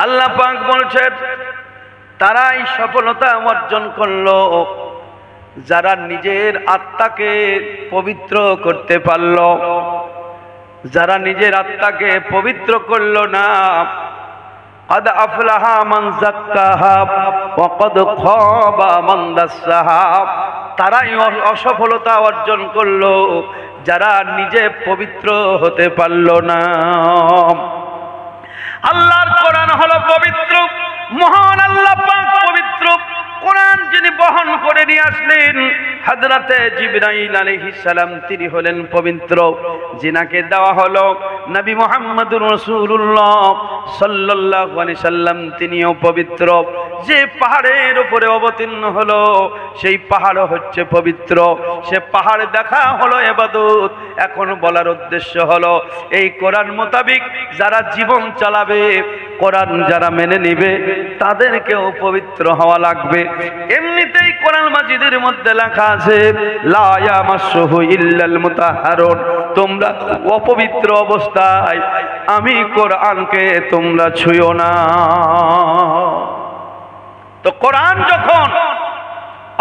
আল্লাহ পাক বলছেন তারাই সফলতা অর্জন করলো যারা নিজের আত্মাকে পবিত্র করতে পারল। যারা নিজের আত্মাকে পবিত্র করলো না, قد أفلح من زكاها وقد خاب من دساها, তারাই অসফলতা অর্জন করলো যারা নিজে পবিত্র হতে পারল না। আল্লাহর কোরআন হলো পবিত্র, মহান আল্লাহ পাক পবিত্র। কোরআন যিনি বহন করে নিয়ে আসলেন হযরতে জিবরাইল আলাইহিস সালাম, তিনি হলেন পবিত্র। যিনাকে দেওয়া হলো নবী মুহাম্মদুর রাসূলুল্লাহ সাল্লাল্লাহু আলাইহি সাল্লাম, তিনিও পবিত্র। যে পাহাড়ের উপরে অবতীর্ণ হলো সেই পাহাড় হচ্ছে পবিত্র। সে পাহাড় দেখা হলো ইবাদত। এখন বলার উদ্দেশ্য হলো এই কোরআন মোতাবেক যারা জীবন চালাবে, কোরআন যারা মেনে নেবে, তাদেরকেও পবিত্র হওয়া লাগবে। এমনিতেই কোরআন মাজিদের মধ্যে লেখা আছে লা ইয়ামাসসুহু ইল্লাল মুতাহহারুন, তোমরা অপবিত্র অবস্থায় আমি কোরআনকে তোমরা ছুঁয়ো না। তো কোরআন যখন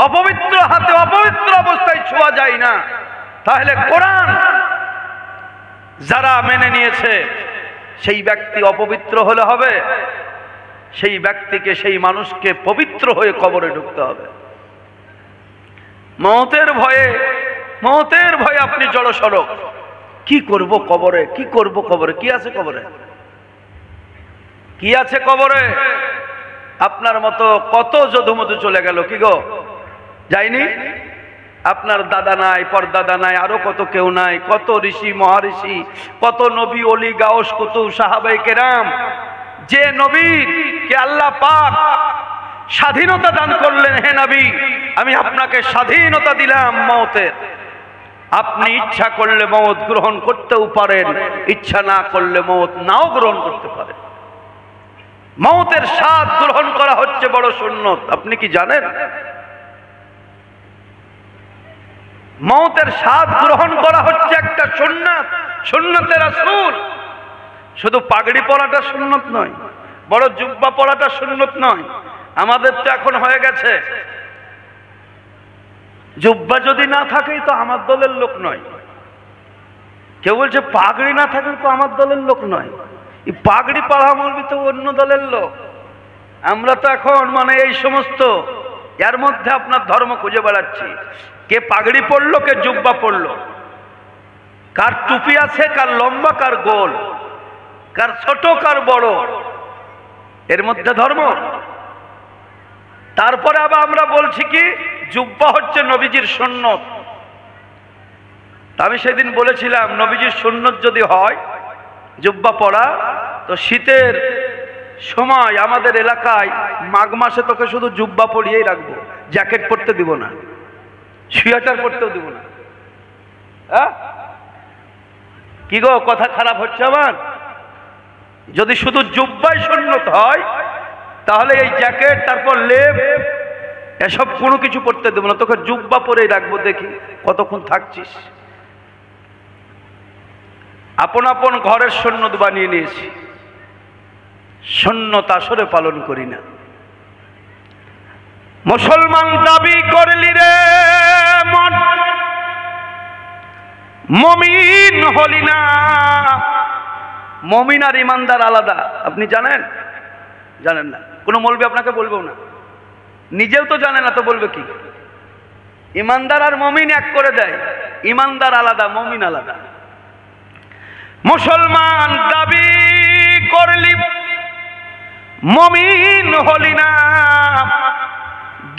অপবিত্র হাতে অপবিত্র অবস্থায় ছোঁয়া যায় না, তাহলে কোরআন যারা মেনে নিয়েছে সেই ব্যক্তি অপবিত্র হলে হবে? সেই ব্যক্তিকে, সেই মানুষকে পবিত্র হয়ে কবরে ঢুকতে হবে। মওতের ভয়ে আপনি জড়সড়, কি করব কবরে, কি করব কবরে, কি আছে কবরে, কি আছে কবরে? আপনার মতো কত যদুমধু চলে গেল, কি গো যায়নি? আপনার দাদা নাই, পরদাদা নাই, আরো কত কেউ নাই, কত ঋষি মহারিষি, কত নবী ওলি গাউস কুতুব সাহাবায়ে কেরাম। যে নবীকে আল্লাহ পাক স্বাধীনতা দান করলেন, হে নবী আমি আপনাকে স্বাধীনতা দিলাম মওতের, আপনি ইচ্ছা করলে মওত গ্রহণ করতেও পারেন, ইচ্ছা না করলে মওত নাও গ্রহণ করতে পারেন। মওতের স্বাদ গ্রহণ করা হচ্ছে বড় সুন্নত, আপনি কি জানেন? মওতের স্বাদ গ্রহণ করা হচ্ছে একটা সুন্নাত, সুন্নতে রাসূল। শুধু পাগড়ি পরাটা সুন্নত নয়, বড় জুব্বা পরাটা সুন্নত নয়। আমাদের তো এখন হয়ে গেছে জুব্বা যদি না থাকে তো আমার দলের লোক নয়। কেউ বলছে পাগড়ি না থাকলে তো আমার দলের লোক নয়। এই পাগড়ি পরা মৌলবি তো অন্য দলের লোক। আমরা তো এখন মানে এই সমস্ত এর মধ্যে আপনার ধর্ম খুঁজে বেড়াচ্ছি। কে পাগড়ি পরলো, কে জুব্বা পরলো, কার টুপি আছে, কার লম্বা, কার গোল, কার ছোট, কার বড়, এর মধ্যে ধর্ম। তারপরে আবার আমরা বলছি কি জুব্বা হচ্ছে নবীজির সুন্নত। আমি সেদিন বলেছিলাম নবীজির সুন্নত যদি হয় জুব্বা পরা, তো শীতের সময় আমাদের এলাকায় মাঘ মাসে তোকে শুধু জুব্বা পরিয়েই রাখবো, জ্যাকেট পরতে দিব না, সোয়েটার পরতেও দিব না। কি গো, কথা খারাপ হচ্ছে আমার? যদি শুধু জুব্বাই সুন্নত হয় তাহলে এই জ্যাকেট তারপর লেপ এসব কোনো কিছু পরতে দেব না, তোকে জুব্বা পরেই রাখবো, দেখি কতক্ষণ থাকছিস। আপন আপন ঘরের সুন্নত বানিয়ে নিয়েছি, সুন্নত আসরে পালন করি না। মুসলমান দাবি করলি রে মন, মুমিন হলি না। মুমিন আর ইমানদার আলাদা, আপনি জানেন? জানেন না? কোনো মৌলবি আপনাকে বলবেও না, নিজেও তো জানে না, তো বলবে কি? ইমানদার আর মুমিন এক করে দেয়, ইমানদার আলাদা, মুমিন আলাদা। মুসলমান দাবি করলি মুমিন হলি না,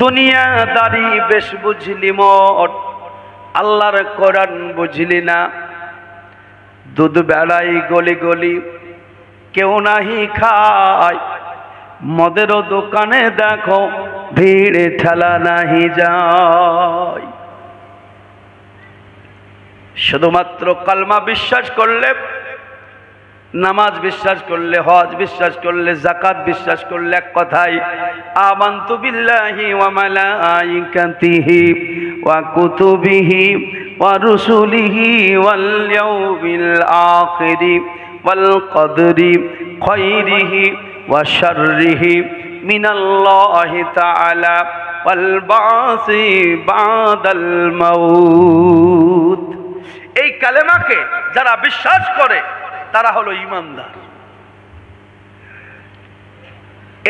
দুনিয়াদারি বেশ বুঝলি মোট, আল্লাহর কোরআন বুঝলি না। দুধ বেড়াই গলি গলি কেউ নাহি খায়, মদেরও দোকানে দেখো ভিড়ে ঠেলা নাহি যায়। শুধুমাত্র কালমা বিশ্বাস করলে, নামাজ বিশ্বাস করলে, হজ বিশ্বাস করলে, যাকাত বিশ্বাস করলে, এক কথায় আমানতু বিল্লাহি ওয়া মালাইকাতিহি ওয়া কুতুবিহি ওয়া রুসুলিহি ওয়াল ইয়াউমিল আখিরি ওয়াল কদরি খায়রিহি ওয়া শাররিহি মিনাল্লাহি তাআলা ওয়াল বাসি বাদাল মাউত। এই কালেমাকে যারা বিশ্বাস করে তারা হলো ঈমানদার।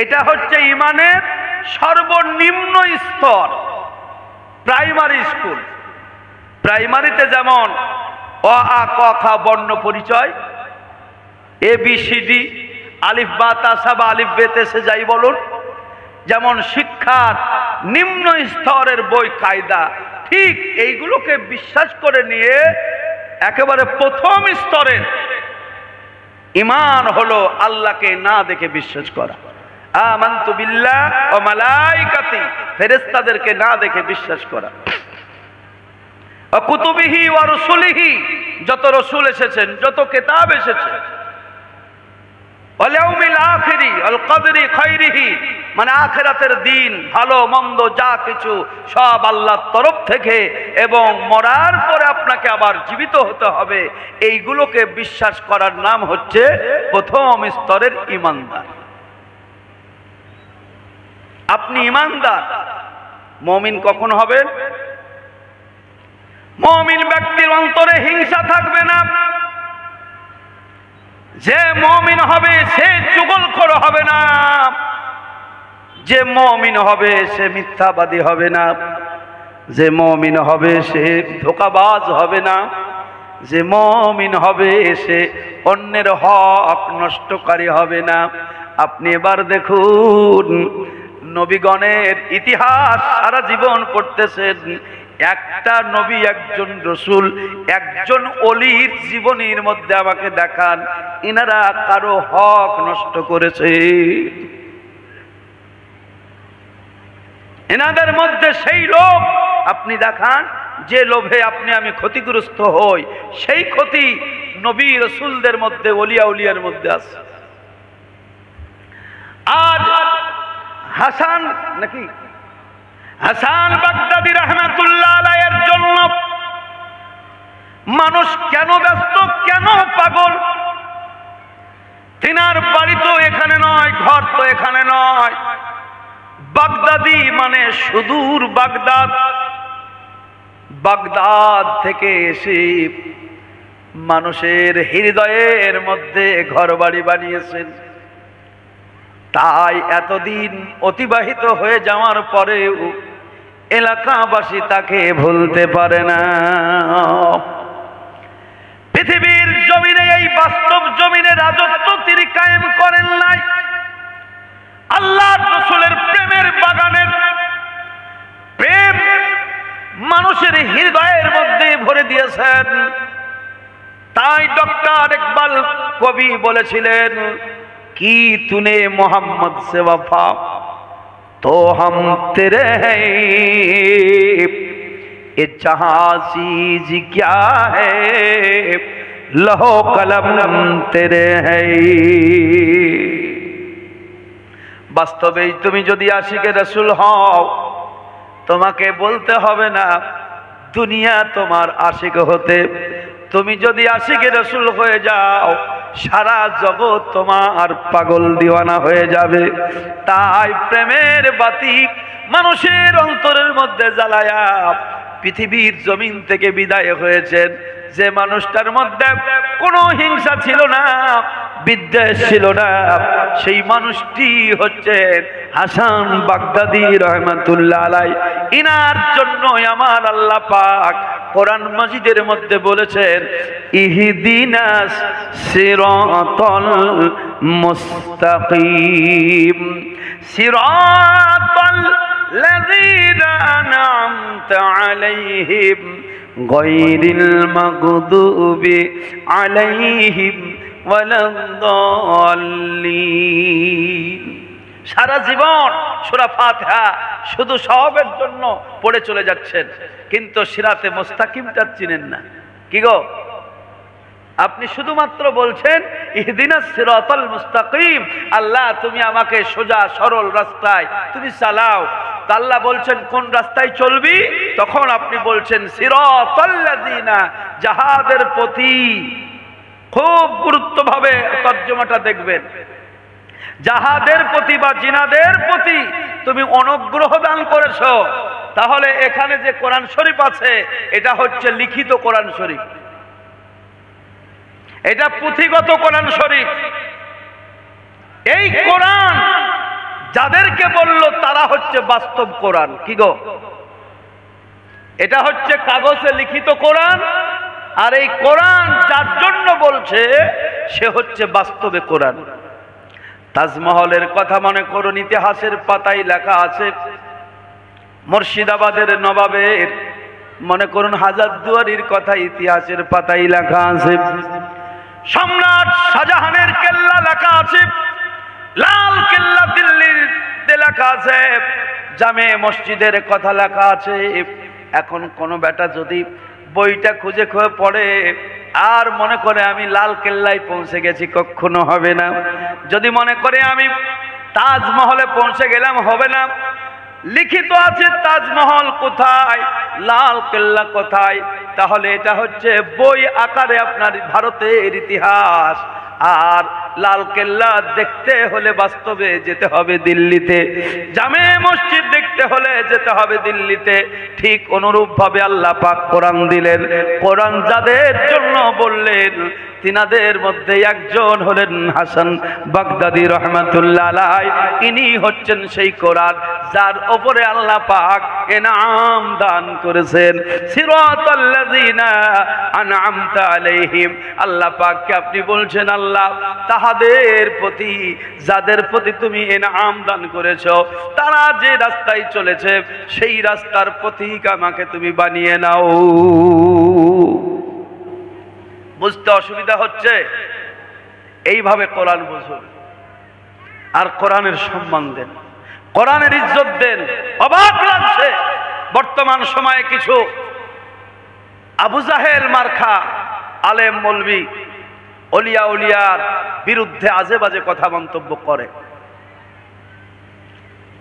এটা হচ্ছে ঈমানের সর্বনিম্ন স্তর, প্রাইমারি স্কুল। প্রাইমারিতে যেমন অ আ ক খ বর্ণ পরিচয়, ABCD, আলিফ বা তাসা বা আলিফ বেতে সে যাই বলুন, যেমন শিক্ষার নিম্ন স্তরের বই কায়দা, ঠিক এইগুলোকে বিশ্বাস করে নিয়ে একেবারে প্রথম স্তরের ঈমান হলো আল্লাহকে না দেখে বিশ্বাস করা। আমানতু বিল্লাহ ওয়া মালাইকাতি, ফেরেশতাদেরকে না দেখে বিশ্বাস করা। ওয়া কুতুবিহি ওয়া রুসুলিহি, যত রাসূল এসেছেন, যত কিতাব এসেছে। ওয়াল ইয়াউমিল আখিরি ওয়াল কদরি খায়রিহি, মানে আখিরাতের দিন, ভালো মন্দ যা কিছু সব আল্লাহর তরফ থেকে, এবং মরার পরে আপনাকে আবার জীবিত হতে হবে, এইগুলোকে বিশ্বাস করার নাম হচ্ছে প্রথম স্তরের ঈমানদার। আপনি ঈমানদার। মুমিন কখন হবেন? মুমিন ব্যক্তির অন্তরে হিংসা থাকবে না। যে মুমিন হবে সে চুগলখোর হবে না। যে মুমিন হবে সে মিথ্যাবাদী হবে না। যে মুমিন হবে সে ধোঁকাবাজ হবে না। যে মুমিন হবে সে অন্যের হক নষ্টকারী হবে না। আপনি এবার দেখুন, নবীগণের ইতিহাস সারা জীবন পড়তেছেন, একটা নবী, একজন রসুল, একজন ওলির জীবনীর মধ্যে আমাকে দেখান ইনারা কারো হক নষ্ট করেছে। এনাদের মধ্যে সেই লোভ আপনি দেখান যে লোভে আপনি আমি ক্ষতিগ্রস্ত হই, সেই ক্ষতি নবী রসুলদের মধ্যে, ওলিয়া উলিয়ার মধ্যে আছে। আজ হাসান নাকি হাসান বাগদাদি রাহমাতুল্লাহ আলাইহির জন্য মানুষ কেন ব্যস্ত, কেন পাগল? তিনার বাড়ি তো এখানে নয়, ঘর তো এখানে নয়। বাগদাদি মানে সুদূর বাগদাদ। বাগদাদ থেকে এসে মানুষের হৃদয়ের মধ্যে ঘর বাড়ি বানিয়েছেন। তাই এতদিন অতিবাহিত হয়ে যাওয়ার পরেও এলাকাবাসী তাকে ভুলতে পারে না। পৃথিবীর জমিনে, এই বাস্তব জমিনে রাজত্ব তিনি কায়েম করেন নাই। আল্লাহর রাসূলের প্রেমের বাগানের প্রেম মানুষের হৃদয়ের মধ্যে ভরে দিয়েছেন। তাই ডক্টর ইকবাল কবি বলেছিলেন, কি তুনে मोहम्मद से वफा तो हम तेरे हैं, ये जहां चीज क्या है लहो कलम तेरे हैं। বাস্তবেই তুমি যদি আশিকে রাসূল হও, তোমাকে বলতে হবে না দুনিয়া তোমার আশিক হতে। তুমি যদি আশিকে রাসূল হয়ে যাও, সারা জগৎ তোমার পাগল দিওয়ানা হয়ে যাবে। তাই প্রেমের বাতি মানুষের অন্তরের মধ্যে জ্বালায়া পৃথিবীর জমিন থেকে বিদায় হয়েছেন। যে মানুষটার মধ্যে কোনো হিংসা ছিল না, বিদ্বেষ ছিল না, সেই মানুষটি হচ্ছেন হাসান বাগদাদি রাহমাতুল্লাহ আলাইহি। ইনার জন্য আমার আল্লাহ পাক কোরআন মাজিদের মধ্যে বলেছেন, ইহদিনাস সিরাতাল মুস্তাকিম সিরাতাল লাযীনা আন'আমতা আলাইহিম গায়রিল মাগদুবি আলাইহিম ওয়ালাদ-দাল্লিন। সারা জীবন সূরা ফাতিহা শুধু সওয়াবের জন্য পড়ে চলে যাচ্ছেন, কিন্তু সিরাতে মুস্তাকিমটা চিনেন না। কি গো, আপনি শুধুমাত্র বলছেন ইহদিনাস সিরাতাল মুস্তাকিম, আল্লাহ তুমি আমাকে সোজা সরল রাস্তায় তুমি চালাও। তা আল্লাহ বলছেন কোন রাস্তায় চলবি, তখন আপনি বলছেন সিরাতাল লাযিনা, যাহাদের প্রতি খুব গুরুত্বভাবে তর্জমাটা দেখবেন। যাহাদের প্রতি বা জিনাদের প্রতি তুমি অনুগ্রহ দান করেছো, তাহলে এখানে যে কোরআন শরীফ আছে এটা হচ্ছে লিখিত কোরআন শরীফ, এটা পুঁথিগত কোরআন শরীফ। এই কোরআন যাদেরকে বলল তারা হচ্ছে বাস্তব কোরআন। কি গো, এটা হচ্ছে কাগজে লিখিত কোরআন, আর এই কোরআন যার জন্য বলছে সে হচ্ছে বাস্তবে কোরআন। তাজমহলের কথা মনে করুন, ইতিহাসের পাতায় লেখা আছে। মুর্শিদাবাদের নবাবের মনে করুন হাজারদুয়ারির কথা ইতিহাসের পাতায় লেখা আছে। সম্রাট শাহজাহানের কেল্লা লেখা আছে, লাল কেল্লা দিল্লির লেখা আছে, জামে মসজিদের কথা লেখা আছে। এখন কোন বেটা যদি বইটা খুঁজে খুঁজে পড়ে আর মনে করে আমি লাল কেল্লায় পৌঁছে গেছি, কখনো হবে না। যদি মনে করে আমি তাজমহলে পৌঁছে গেলাম, হবে না। লিখিত আছে তাজমহল কোথায়, লাল কেল্লা কোথায়, তাহলে এটা হচ্ছে বই আকারে আপনার ভারতের ইতিহাস। আর লাল কেল্লা দেখতে হলে বাস্তবে যেতে হবে দিল্লিতে, জামে মসজিদ দেখতে হলে যেতে হবে দিল্লিতে। ঠিক অনুরূপ ভাবে আল্লাহ পাক কোরআন দিলেন। কোরআন যাদের জন্য বললেন তিনাদের মধ্যে একজন হলেন হাসান বাগদাদি রহমাতুল্লাহ আলাইহি। ইনি হচ্ছেন সেই কোরআন যার উপরে আল্লাহ পাক ইনাম দান করেছেন। সিরাতাল্লাযিনা আনআমতা আলাইহিম, আল্লাহ পাককে আপনি বলছেন আল্লাহ তাহাদের প্রতি যাদের প্রতি তুমি ইনাম দান করেছো, তারা যে রাস্তায় চলেছে সেই রাস্তার পথিক আমাকে তুমি বানিয়ে নাও। বুঝতে অসুবিধা হচ্ছে? এইভাবে কোরআন বুঝুন আর কোরআনের সম্মান দেন, কোরআনের ইজ্জত দেন। অবাক লাগছে বর্তমান সময়ে কিছু আবু জাহেল মার্কা আলেম মৌলবি ওলিয়া উলিয়ার বিরুদ্ধে আজে বাজে কথা মন্তব্য করে।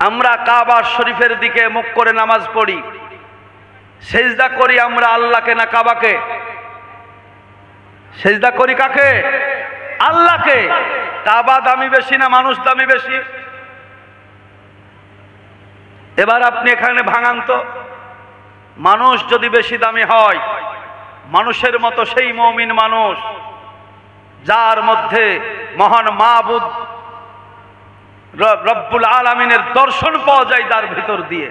আমরা কাবা শরীফের দিকে মুখ করে নামাজ পড়ি, সেজদা করি আমরা আল্লাহকে না কাবাকে? সেজদা করি কাকে? আল্লাহকে। কাবা দামি বেশি না মানুষ দামি বেশি? এবার আপনি এখানে ভাঙান তো, মানুষ যদি বেশি দামি হয়, মানুষের মতো সেই মুমিন মানুষ যার মধ্যে মহান মাবুদ রব্বুল আলামিনের দর্শন পাওয়া যায় তার ভিতর দিয়ে,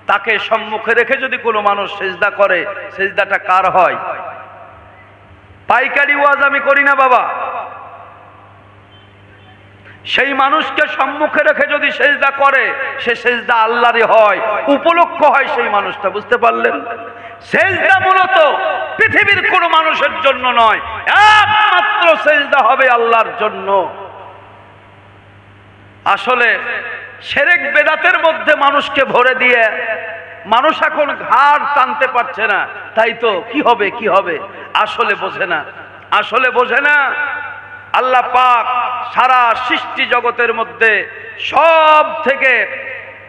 তাকে সম্মুখে রেখে যদি কোনো মানুষ সেজদা করে, সেজদাটা কার হয়? পাইকারি ওয়াজ আমি করি না বাবা। সেই মানুষকে সম্মুখে রেখে যদি সেজদা করে, সে সেজদা আল্লাহরই হয়, উপলক্ষ হয় সেই মানুষটা। বুঝতে পারলেন? সেজদা মূলত পৃথিবীর কোনো মানুষের জন্য নয়, একমাত্র সেজদা হবে আল্লাহর জন্য। আসলে শিরক বেদাতের মধ্যে মানুষকে ভরে দিয়ে মানুষ এখন ঘাড় টানতে পারছে না, তাই তো কি হবে কি হবে আসলে বোঝে না, আসলে বোঝে না। আল্লাহ পাক সারা সৃষ্টি জগতের মধ্যে সব থেকে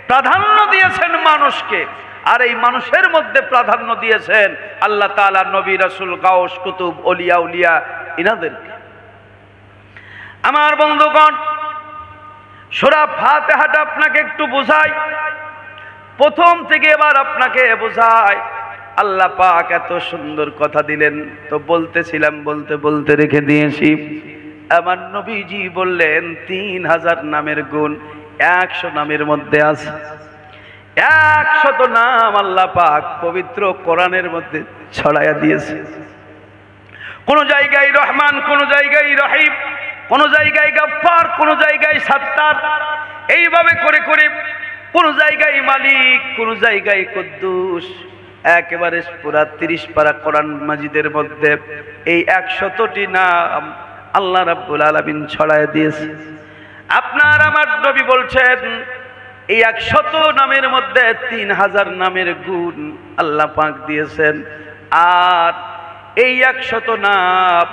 প্রাধান্য দিয়েছেন মানুষকে, আর এই মানুষের মধ্যে প্রাধান্য দিয়েছেন আল্লাহ তাআলা নবী রাসূল গাউস কুতুব ওলিয়া উলিয়া ইনাদেরকে। আমার বন্ধুগণ, সূরা ফাতিহাটা আপনাকে একটু বোঝাই, প্রথম থেকে এবার আপনাকে বোঝাই। আল্লাহ পাক এত সুন্দর কথা দিলেন, তো বলতেছিলাম বলতে বলতে রেখে দিয়েছি। আমার নবীজি বললেন 3000 নামের গুণ 100 নামের মধ্যে আছে। 100 নাম আল্লাহ পাক পবিত্র কোরআনের মধ্যে ছড়াইয়া দিয়েছে। কোন জায়গায় রহমান, কোন জায়গায় রহিম, কোন জায়গায় গফফার, কোন জায়গায় সাত্তার, এইভাবে করে করে কোন জায়গায় মালিক, কোন জায়গায় কুদ্দুস। একেবারে পুরা 30 পারা কোরআন মাজিদের মধ্যে এই 100টি নাম আল্লাহ রাব্বুল আলামিন ছড়ায় দিয়েছে। আপনার আমার নবী বলছেন এই 100 নামের মধ্যে 3000 নামের গুণ আল্লাহ পাক দিয়েছেন। আর এই 100 নাম,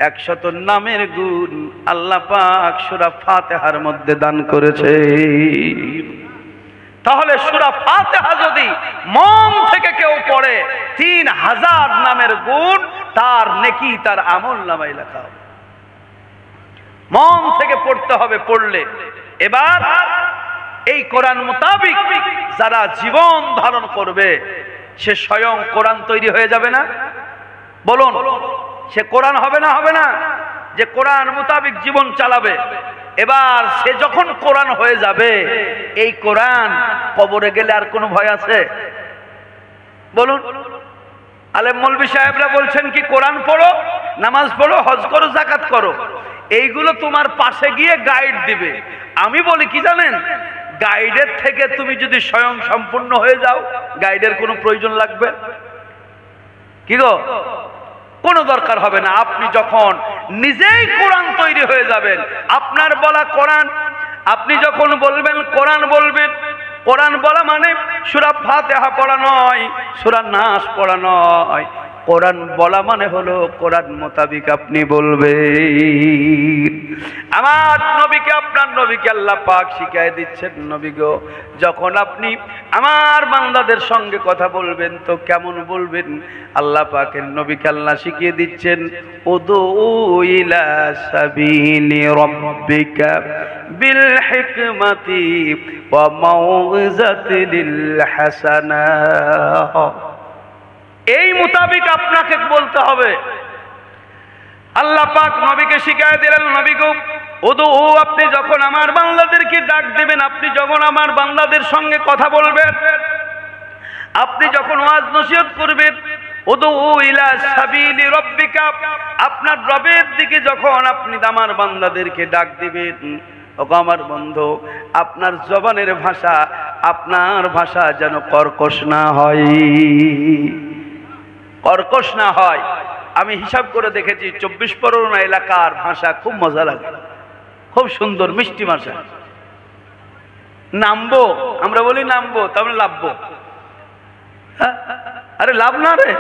100 নামের গুণ আল্লাহ পাক সূরা ফাতিহার মধ্যে দান করেছে। তাহলে সূরা ফাতিহা যদি মন থেকে কেউ পড়ে, 3000 নামের গুণ তার নেকি, তার আমল নামায় লেখা হবে। মন থেকে পড়তে হবে। পড়লে এবার এই কোরআন মোতাবিক যারা জীবন ধারণ করবে সে স্বয়ং কোরআন তৈরি হয়ে যাবে না? বলুন, সে কোরআন হবে না? হবে না? যে কোরআন মোতাবিক জীবন চালাবে। এবার সে যখন কোরআন হয়ে যাবে, এই কোরআন কবরে গেলে আর কোনো ভয় আছে? বলুন। আলেম মৌলভী সাহেবরা বলছেন কি, কোরআন পড়ো, নামাজ পড়ো, হজ করো, যাকাত করো, এইগুলো তোমার পাশে গিয়ে গাইড দিবে। আমি বলি কি জানেন, গাইডের থেকে তুমি যদি স্বয়ং সম্পূর্ণ হয়ে যাও, গাইডের কোনো প্রয়োজন লাগবে কি গো? কোনো দরকার হবে না। আপনি যখন নিজেই কোরআন তৈরি হয়ে যাবেন, আপনার বলা কোরআন, আপনি যখন বলবেন কোরআন বলবেন, কোরআন বলা মানে সূরা ফাতিহা পড়া নয়, সূরা নাস পড়া নয়। কোরআন বলা মানে হলো কোরআন মোতাবিক আপনি বলবেন। আমার নবীকে, আপনার নবীকে আল্লাহ পাক শিখায় দিচ্ছেন, নবী গো যখন আপনি আমার বান্দাদের সঙ্গে কথা বলবেন তো কেমন বলবেন? আল্লাহ পাকের নবীকে আল্লাহ শিখিয়ে দিচ্ছেন, উদু ইলা সাবিলি রাব্বিকা বিল হিকমাতি ওয়া মাউইযাতিল হাসানাহ। এই মোতাবিক আপনাকে বলতে হবে। আল্লাহ পাক নবীকে শিখায় দিলেন, নবী গো উদু, আপনি যখন আমার বান্দাদেরকে ডাক দেবেন, আপনি যখন আমার বান্দাদের সঙ্গে কথা বলবেন, আপনি যখন ওয়াজ নসিহত করবেন, উদু ইলা সাবিলি রাব্বিকা, আপনার রবের দিকে যখন আপনি আমার বান্দাদেরকে ডাক দিবেন, ওগো আমার বন্ধু, আপনার জবানের ভাষা, আপনার ভাষা যেন কর্কশ না হয়, কর্কশ না হয়। আমি হিসাব করে দেখেছি 24 পরগনা এলাকার ভাষা খুব মজা লাগে, খুব সুন্দর মিষ্টি ভাষা। নামবো, আমরা বলি নামবো, তারপরে লাভবো। আরে লাভ না রে,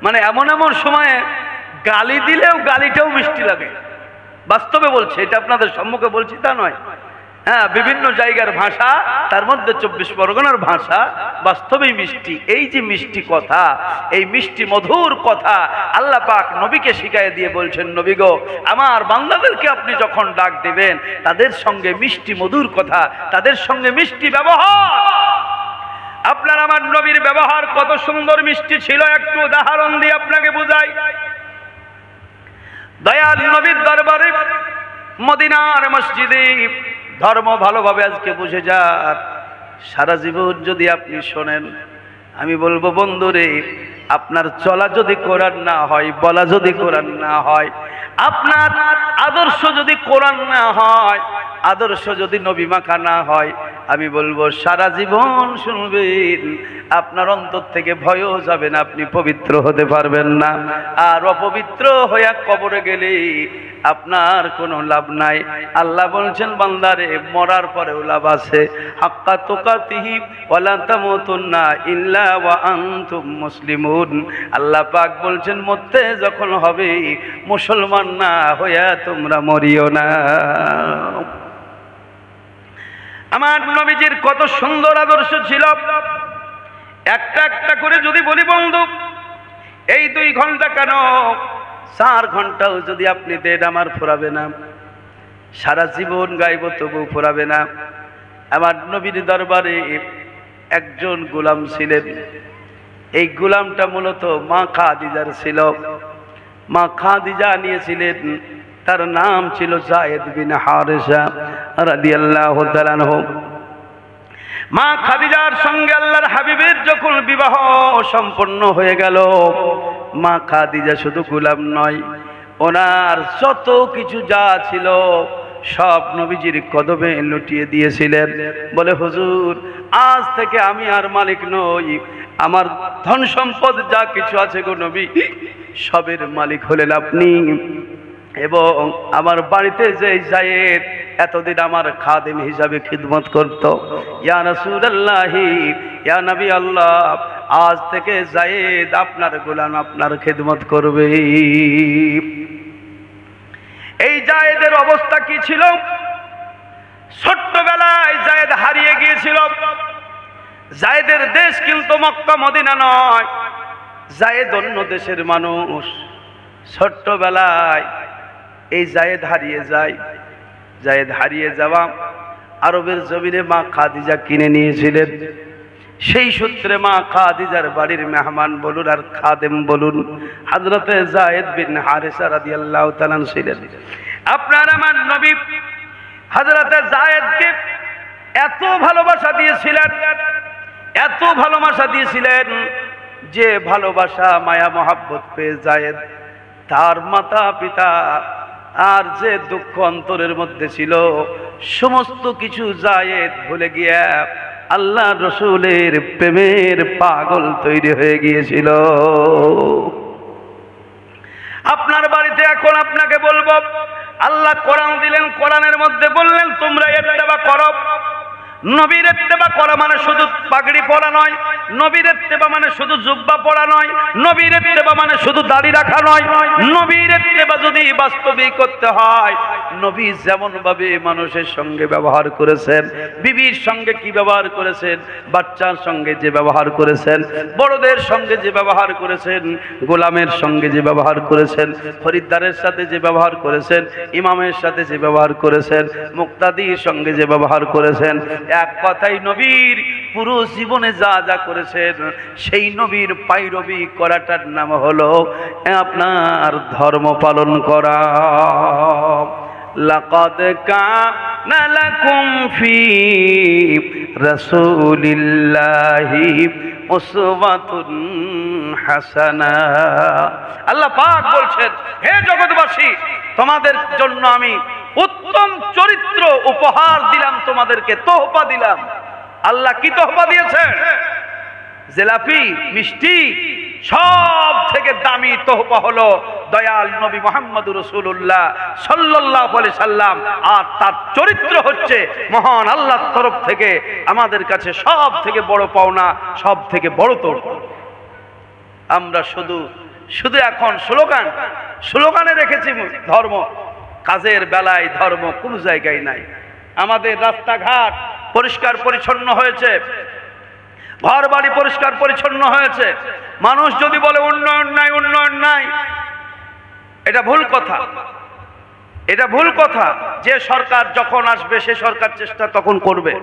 মানে এমন এমন সময়ে গালি দিলেও গালিটাও মিষ্টি লাগে। বাস্তবে বলছে, এটা আপনাদের সম্মুখে বলছি তা নয়। হ্যাঁ, বিভিন্ন জায়গার ভাষা, তার মধ্যে 24 পরগনার ভাষা বাস্তবেই মিষ্টি। এই যে মিষ্টি কথা, এই মিষ্টি মধুর কথা আল্লাহ পাক নবীকে শিখায় দিয়ে বলছেন, নবী গো আমার বান্দাদেরকে আপনি যখন ডাক দিবেন, তাদের সঙ্গে মিষ্টি মধুর কথা, তাদের সঙ্গে মিষ্টি ব্যবহার। আপনার আমার নবীর ব্যবহার কত সুন্দর মিষ্টি ছিল, একটু উদাহরণ দিয়ে আপনাকে বুঝাই। দয়াল নবীর দরবারে মদিনার মসজিদে ধর্ম ভালোভাবে আজকে বুঝে যান, সারা জীবন যদি আপনি শোনেন, আমি বলবো বন্ধুরে, আপনার চলা যদি কোরআন না হয়, বলা যদি কোরআন না হয়, আপনার আদর্শ যদি কোরআন না হয়, আদর্শ যদি নবী মাখা না হয়, আমি বলবো সারা জীবন শুনবেন, আপনার অন্তর থেকে ভয়ও যাবে না, আপনি পবিত্র হতে পারবেন না। আর অপবিত্র হয়ে কবরে গেলে আপনার কোনো লাভ নাই। আল্লাহ বলছেন, বান্দারে মরার পরেও লাভ আছে। হাক্কা তুকাতিহি ওয়ালা তামুতুন্না ইল্লা ওয়া আনতুম মুসলিমুন। আল্লাহ পাক বলছেন, মরতে যখন হবে মুসলমান না হইয়া তোমরা মরিও না। আমার নবীজির কত সুন্দর আদর্শ ছিল, একটা একটা করে যদি বলি বন্ধু, এই 2 ঘন্টা কেন 4 ঘন্টাও যদি আপনি দেন আমার ফুরাবে না, সারা জীবন গাইব তবু ফুরাবে না। আমার নবীর দরবারে একজন গোলাম ছিলেন, এই গোলামটা মূলত মা খাদিজার ছিল। মা খাদিজা নিয়েছিলেন, তার নাম ছিল যায়েদ বিন হারেসা রাদিয়াল্লাহু তাআলা আনহু। মা খাদিজার সঙ্গে আল্লাহর হাবিবের যখন বিবাহ সম্পন্ন হয়ে গেল, মা খাদিজা শুধু গোলাম নয়, ওনার যত কিছু যা ছিল সব নবীজির কদমে লুটিয়ে দিয়েছিলেন। বলে, হুজুর আজ থেকে আমি আর মালিক নই, আমার ধন সম্পদ যা কিছু আছে গো নবী, সবের মালিক হলেন আপনি। এবং আমার বাড়িতে যে যায়েদ এতদিন আমার খাদেম হিসাবে খিদমত করত, ইয়া রাসূলুল্লাহ, ইয়া নবী আল্লাহ, আজ থেকে যায়েদ আপনার গোলাম, আপনার খিদমত করবে। এই যায়েদের অবস্থা কি ছিল? ছোট্টবেলায় যায়েদ হারিয়ে গিয়েছিল। যায়েদের দেশ কিন্তু মক্কা মদিনা নয়, যায়েদ অন্য দেশের মানুষ। ছোট্টবেলায় এই জায়েদ হারিয়ে যায়। জায়েদ হারিয়ে যাওয়া আরবের জমিনে মা খাদিজা কিনে নিয়েছিলেন। সেই সূত্রে মা খাদিজার বাড়ির মেহমান বলুন আর খাদেম বলুন হযরতে জায়েদ বিন হারিসা রাদিয়াল্লাহু তাআলা ছিলেন। আপনার আমার নবী হযরতে জায়েদকে এত ভালোবাসা দিয়েছিলেন, এত ভালোবাসা দিয়েছিলেন যে ভালোবাসা মায়া মহাব্বত পেয়ে জায়েদ তার মাতা পিতা আর যে দুঃখ অন্তরের মধ্যে ছিল সমস্ত কিছু জায়েদ ভুলে গিয়া আল্লাহ রসুলের প্রেমের পাগল তৈরি হয়ে গিয়েছিল। আপনার বাড়িতে এখন আপনাকে বলবো, আল্লাহ কোরআন দিলেন, কোরআনের মধ্যে বললেন তোমরা ইত্তেবা করো। নবীর ইত্তেবা করা মানে শুধু পাগড়ি পরা নয়, নবীর ইত্তেবা মানে শুধু জুব্বা পরা নয়, নবীর ইত্তেবা মানে শুধু দাড়ি রাখা নয়। নবীর ইত্তেবা যদি বাস্তবিক করতে হয়, নবী যেমন ভাবে মানুষের সঙ্গে ব্যবহার করেছেন, বিবির সঙ্গে কি ব্যবহার করেছেন, বাচ্চার সঙ্গে যে ব্যবহার করেছেন, বড়দের সঙ্গে যে ব্যবহার করেছেন, গোলামের সঙ্গে যে ব্যবহার করেছেন, খরিদ্দারের সাথে যে ব্যবহার করেছেন, ইমামের সাথে যে ব্যবহার করেছেন, মুক্তাদির সঙ্গে যে ব্যবহার করেছেন, এক কথাই নবীর পুরো জীবনে যা যা করেছেন সেই নবীর পাইরবি করাটার নাম হলো আপনার ধর্ম পালন করা। লাকাদ কানা লাকুম ফি রাসূলিল্লাহি উসওয়াতুন হাসানা। আল্লাহ পাক বলছেন, হে জগৎবাসী, তোমাদের জন্য আমি উত্তম চরিত্র উপহার দিলাম, তোমাদেরকে তোহফা দিলাম। আল্লাহ কি তোহফা দিয়েছেন? জিলাপি, মিষ্টি, সব থেকে দামি তোহফা হলো দয়াল নবী মুহাম্মদুর রাসূলুল্লাহ সাল্লাল্লাহু আলাইহি সাল্লাম। আর তার চরিত্র হচ্ছে মহান আল্লাহর তরফ থেকে আমাদের কাছে সব থেকে বড় পাওনা, সব থেকে বড় তোহফা। আমরা শুধু শুধু এখন স্লোগানে রেখেছি ধর্ম, কাজের বেলায় ধর্ম কোন জায়গায় নাই। আমাদের রাস্তাঘাট পরিষ্কার পরিচ্ছন্ন হয়েছে, ঘর বাড়ি পরিষ্কার পরিচ্ছন্ন হয়েছে। মানুষ যদি বলে উন্নয়ন নাই, উন্নয়ন নাই, এটা ভুল কথা, এটা ভুল কথা। যে সরকার যখন আসবে সে সরকার চেষ্টা তখন করবে।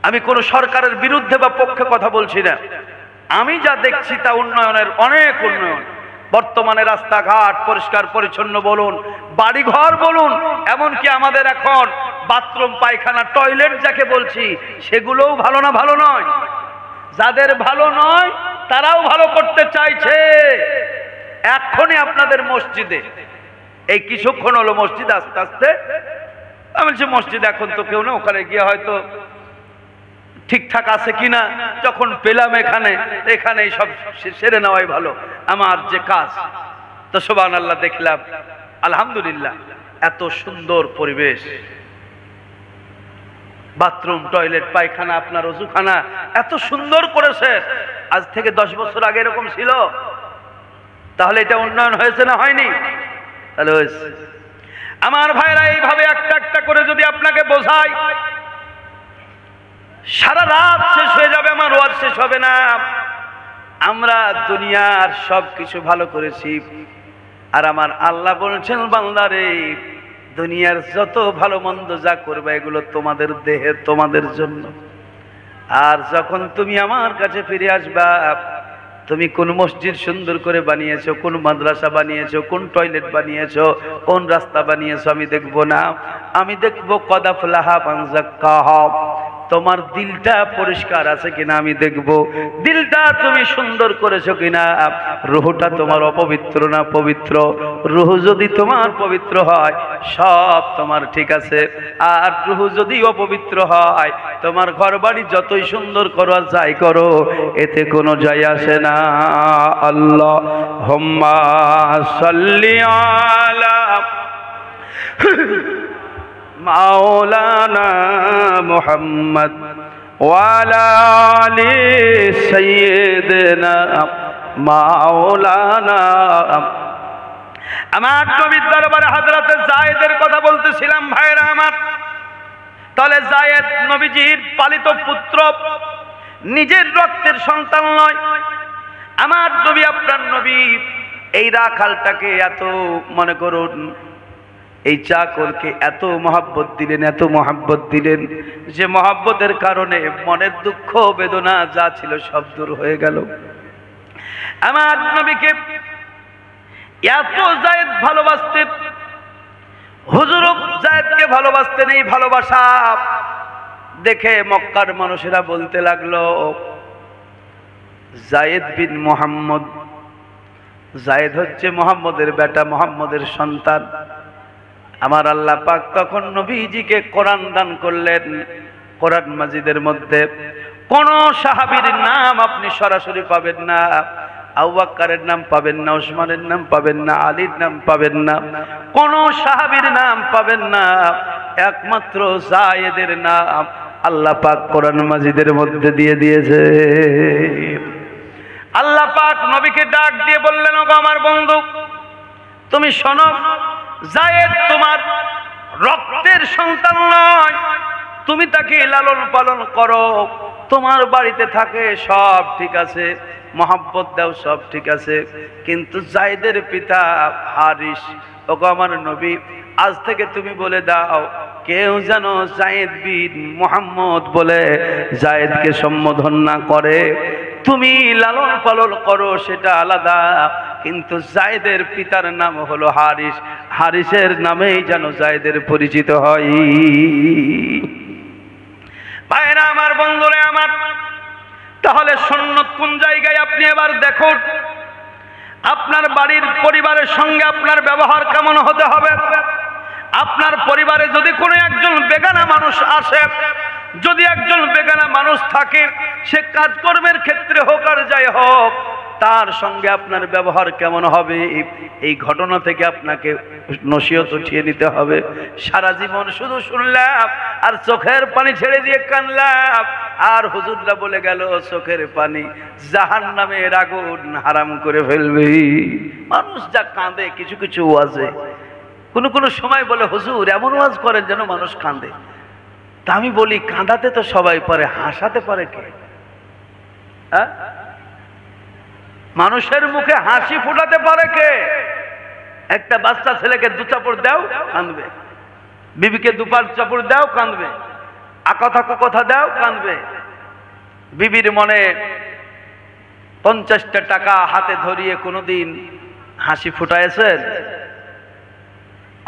আমি কোন সরকারের বিরুদ্ধে বা পক্ষে কথা বলছি না। আমি যা দেখছি তা উন্নয়নের অনেক উন্নয়ন। বর্তমানে রাস্তাঘাট পরিষ্কার পরিচ্ছন্ন বলুন, বাড়িঘর বলুন, এমনকি আমাদের এখন বাথরুম, পায়খানা, টয়লেট যাকে বলছি সেগুলোও ভালো না, ভালো নয়। যাদের ভালো নয় তারাও ভালো করতে চাইছে। এখনই আপনাদের মসজিদে, এই কিছুক্ষণ হলো মসজিদ আস্তে আস্তে, আমি বলছি মসজিদ এখন তো কেউ না, ওখানে গিয়ে হয়তো ঠিকঠাক আছে কিনা যখন পেলাম এখানে সব সেরে নেওয়াই ভালো আমার যে কাজ। তো সুবহানাল্লাহ, দেখলাম আলহামদুলিল্লাহ এত সুন্দর পরিবেশ, বাথরুম, টয়লেট, পায়খানা, আপনার ওযুখানা এত সুন্দর করেছে। আজ থেকে 10 বছর আগে এরকম ছিল? তাহলে এটা উন্নয়ন হয়েছে না হয়নি? তাহলে হয়েছে। আমার ভাইরা, এইভাবে একটা একটা করে যদি আপনাকে বোঝাই, সারা রাত শেষ হয়ে যাবে, আমার ওয়াজ শেষ হবে না। আমরা দুনিয়ার সব কিছু ভালো করেছি, আর আমার আল্লাহ বলছেন বান্দারে দুনিয়ার যত ভালো মন্দ যা করবে এগুলো তোমাদের দেহে, তোমাদের জন্য। আর যখন তুমি আমার কাছে ফিরে আসবা, তুমি কোন মসজিদ সুন্দর করে বানিয়েছো, কোন মাদ্রাসা বানিয়েছো, কোন টয়লেট বানিয়েছো, কোন রাস্তা বানিয়েছো আমি দেখবো না। আমি দেখবো কদ আফলাহা মান যাক্কাহা, তোমার দিলটা পরিষ্কার আছে কিনা আমি দেখবো। দিলটা তুমি সুন্দর করেছো কিনা। রুহটা তোমার অপবিত্র না পবিত্র? রুহ যদি তোমার পবিত্র হয় সব তোমার ঠিক আছে, আর রুহ যদি অপবিত্র হয় তোমার ঘর বাড়ি যতই সুন্দর করো আর যাই করো এতে কোনো যায় আসে না। আল্লাহুম্মা সাল্লি আলা মাওলানা মুহাম্মদ ওয়া আলা আলি সাইয়্যিদিনা মাওলানা। আমার নবীর দরবারে হযরত যায়েদের কথা বলতেছিলাম ভাইরা আমার। তাহলে যায়েদ নবীজির পালিত পুত্র, নিজের রক্তের সন্তান নয়। আমার নবী, আপনার নবী এই রাখালটাকে এত মনে করুন এই চাকরকে এত মহাব্বত দিলেন, এত মহাব্বত দিলেন যে মহাব্বতের কারণে মনের দুঃখ বেদনা যা ছিল সব দূর হয়ে গেল। আমার নবীকে এত যায়েদ ভালোবাসতেন, হুজুর যায়েদকে ভালোবাসতেন। এই ভালোবাসা দেখে মক্কার মানুষেরা বলতে লাগলো, যায়েদ বিন মুহাম্মদ, যায়েদ হচ্ছে মুহাম্মদের বেটা, মুহাম্মদের সন্তান। আমার আল্লাহ পাক তখন নবীজিকে কোরআন দান করলেন। কোরআন মাজিদের মধ্যে কোন সাহাবীর নাম আপনি সরাসরি পাবেন না, আবু বকরের নাম পাবেন না, ওসমানের নাম পাবেন না, আলীর নাম পাবেন না, কোন সাহাবীর নাম পাবেন না, একমাত্র যায়েদের নাম আল্লাহ পাক কোরআন মাজিদের মধ্যে দিয়ে দিয়েছে। আল্লাহ পাক নবীকে ডাক দিয়ে বললেন, ওগো আমার বন্ধু, তুমি শোনো, যায়েদ তোমার রক্তের সন্তান নয়, তুমি তাকে লালন পালন করো, তোমার বাড়িতে থাকে সব ঠিক আছে, মহব্বত দাও সব ঠিক আছে, কিন্তু যায়েদের পিতা হারিস, ওগো আমার নবী, আজ থেকে তুমি বলে দাও কেউ যেন যায়েদ বিন মুহাম্মদ বলে যায়েদকে সম্বোধন না করে। তুমি লালন পালন করো সেটা আলাদা, কিন্তু যায়েদের পিতার নাম হলো হারিস, হারিসের নামেই যেন যায়েদের পরিচিত হয়। ভাইরা আমার, বন্ধুরা আমার, তাহলে সুন্নত কোন জায়গায় আপনি এবার দেখুন। আপনার বাড়ির পরিবারের সঙ্গে আপনার ব্যবহার কেমন হতে হবে। আপনার পরিবারে যদি কোনো একজন বেগানা মানুষ আসে, যদি একজন বেগানা মানুষ থাকে, সে কাজকর্মের ক্ষেত্রে হোক আর যাই হোক, তার সঙ্গে আপনার ব্যবহার কেমন হবে, এই ঘটনা থেকে আপনাকে নসিহত উঠিয়ে নিতে হবে। সারা জীবন শুধু শুনলাম আর চোখের পানি ছেড়ে দিয়ে কানলাম, আর হুজুররা বলে গেল চোখের পানি জাহান্নামের আগুন হারাম করে ফেলবে। মানুষ যা কাঁদে কিছু কিছু ওয়াজে, কোনো সময় বলে হুজুর এমন ওয়াজ করেন যেন মানুষ কাঁদে। তা আমি বলি, কাঁদাতে তো সবাই পারে, হাসাতে পারে কে? হ্যাঁ, মানুষের মুখে হাসি ফোটাতে পারে কে? একটা বাচ্চা ছেলেকে দু চাপড় দাও কাঁদবে, বিবিকে দুপার চাপড় দাও কাঁদবে, আকথা কথা দাও কাঁদবে। বিবির মনে 50টা টাকা হাতে ধরিয়ে কোনোদিন হাসি ফুটাইছেন?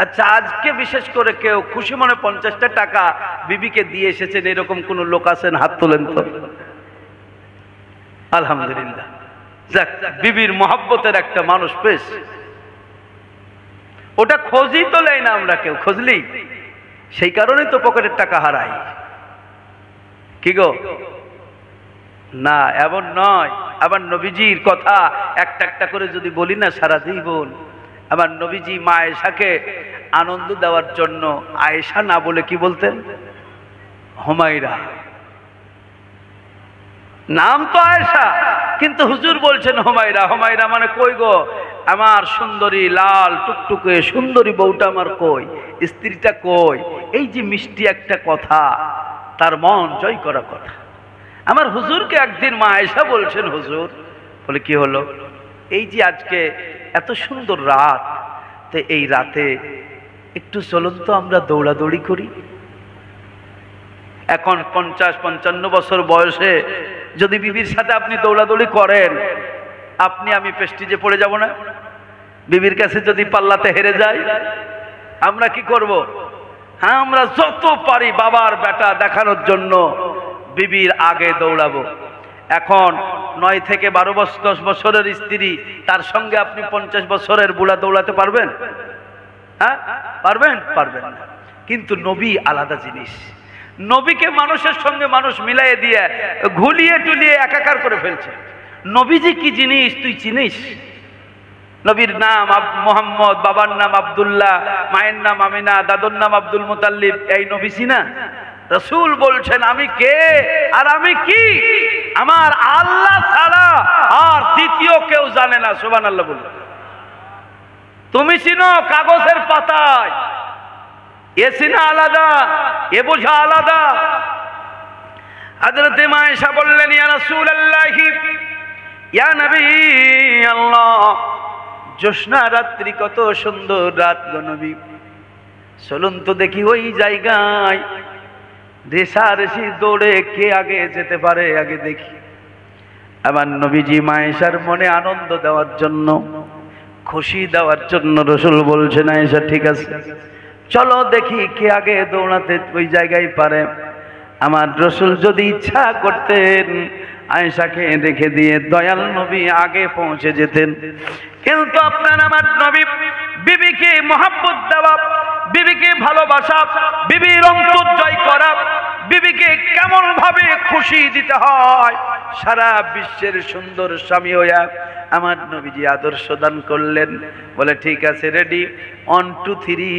আচ্ছা, আজকে বিশেষ করে কেউ খুশি মনে 50টা টাকা বিবিকে দিয়ে এসেছেন, এরকম কোন লোক আছেন? হাত তোলেন তো। আলহামদুলিল্লাহ, যাক, বিবির মহব্বতের একটা মানুষ পেশ। ওটা খোঁজই তো নেই না আমরা কেউ, খুঁজলি সেই কারণেই তো পকেটের টাকা হারাই। কি গো? না, এমন নয়। আবার নবীজির কথা একটা একটা করে যদি বলি না সারা জীবন, আমার নবীজি মা আয়েশাকে আনন্দ দেওয়ার জন্য আয়েশা না বলে কি বলতেন? হুমায়রা। নাম তো আয়েশা, কিন্তু হুজুর বলছেন হুমায়রা। হুমায়রা মানে কই গো, আমার সুন্দরী লাল টুকটুকে সুন্দরী বউটা আমার কই, স্ত্রীটা কই? এই যে মিষ্টি একটা কথা, তার মন জয় করা কথা। আমার হুজুরকে একদিন মা আয়েশা বলছেন, হুজুর, বলে কি হলো? এই যে আজকে এত সুন্দর রাত, তো এই রাতে একটু চলুন তো আমরা দৌড়াদৌড়ি করি। এখন 50-55 বছর বয়সে যদি বিবির সাথে আপনি দৌড়াদৌড়ি করেন, আপনি আমি প্রেস্টিজে পড়ে যাব না? বিবির কাছে যদি পাল্লাতে হেরে যাই, আমরা কি করব? হ্যাঁ, আমরা যত পারি বাবার বেটা দেখানোর জন্য বিবির আগে দৌড়াবো। এখন 9 থেকে 10 বছরের স্ত্রী, তার সঙ্গে আপনি 50 বছরের বুড়া দৌড়াতে পারবেন? হ্যাঁ, পারবেন? পারবেন না। কিন্তু নবী আলাদা জিনিস। নবীকে মানুষের সঙ্গে মানুষ মিলাই দিয়ে ঘুলিয়ে টুলিয়ে একাকার করে ফেলছে। নবীজি কি জিনিস তুই চিনিস? নবীর নাম মোহাম্মদ, বাবার নাম আব্দুল্লাহ, মায়ের নাম আমিনা, দাদুর নাম আব্দুল মুতাল্লিব। এই নবী চিনা? রাসূল বলছেন, আমি কে আর আমি কি, আমার আল্লাহ ছাড়া আর দ্বিতীয় কেউ জানে না। সুবহানাল্লাহ বলুন। তুমি চিনো কাগজের পাতায়, এ চিনা আলাদা, এ বোঝা আলাদা। হযরত মা আয়েশা বললেন, ইয়া রাসূলুল্লাহ, ইয়া নবী আল্লাহ, জ্যোৎস্না রাত্রি, কত সুন্দর রাত গো নবী। চলুন তো দেখি ওই জায়গায় রেষারেষি দৌড়ে কে আগে যেতে পারে, আগে দেখি। আমার নবীজি মায়েশার মনে আনন্দ দেওয়ার জন্য, খুশি দেওয়ার জন্য রসুল বলছেন, আয়েশা ঠিক আছে চলো দেখি কে আগে দৌড়াতে ওই জায়গায় পারে। আমার রসুল যদি ইচ্ছা করতেন আয়েশাকে রেখে দিয়ে দয়াল নবী আগে পৌঁছে যেতেন, কিন্তু আপনার আমার নবী বিবিকে মহব্বত দেওয়া, বিবিকে ভালোবাসা, বিবির অন্তর জয় করা, বিবিকে কেমন ভাবে খুশি দিতে হয় সারা বিশ্বের সুন্দর স্বামী হইয়া আমার নবীজি আদর্শ দান করলেন। বলে ঠিক আছে রেডি, 1 2 3,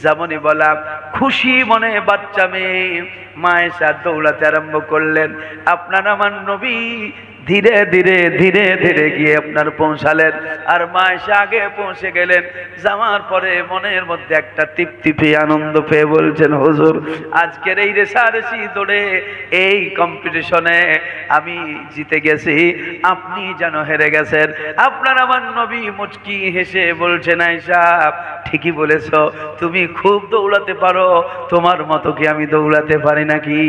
যেমনই বলা খুশি মনে বাচ্চা মেয়ে মায়েশা দৌড়াতে আরম্ভ করলেন। আপনার আমার নবী ধীরে ধীরে ধীরে ধীরে গিয়ে আপনার পৌঁছালেন, আর মায়েশা আগে পৌঁছে গেলেন। যাওয়ার পরে মনের মধ্যে একটা তৃপ্তি পেয়ে আনন্দ পেয়ে বলছেন, হুজুর আজকের এই রেষারেষি দৌড়ে এই কম্পিটিশনে আমি জিতে গেছি, আপনি যেন হেরে গেছেন। আপনার আমার নবী মুচকি হেসে বলছেন, আয়েশা ঠিকই বলেছ, তুমি খুব দৌড়াতে পারো, তোমার মতো কি আমি দৌড়াতে পারি নাকি?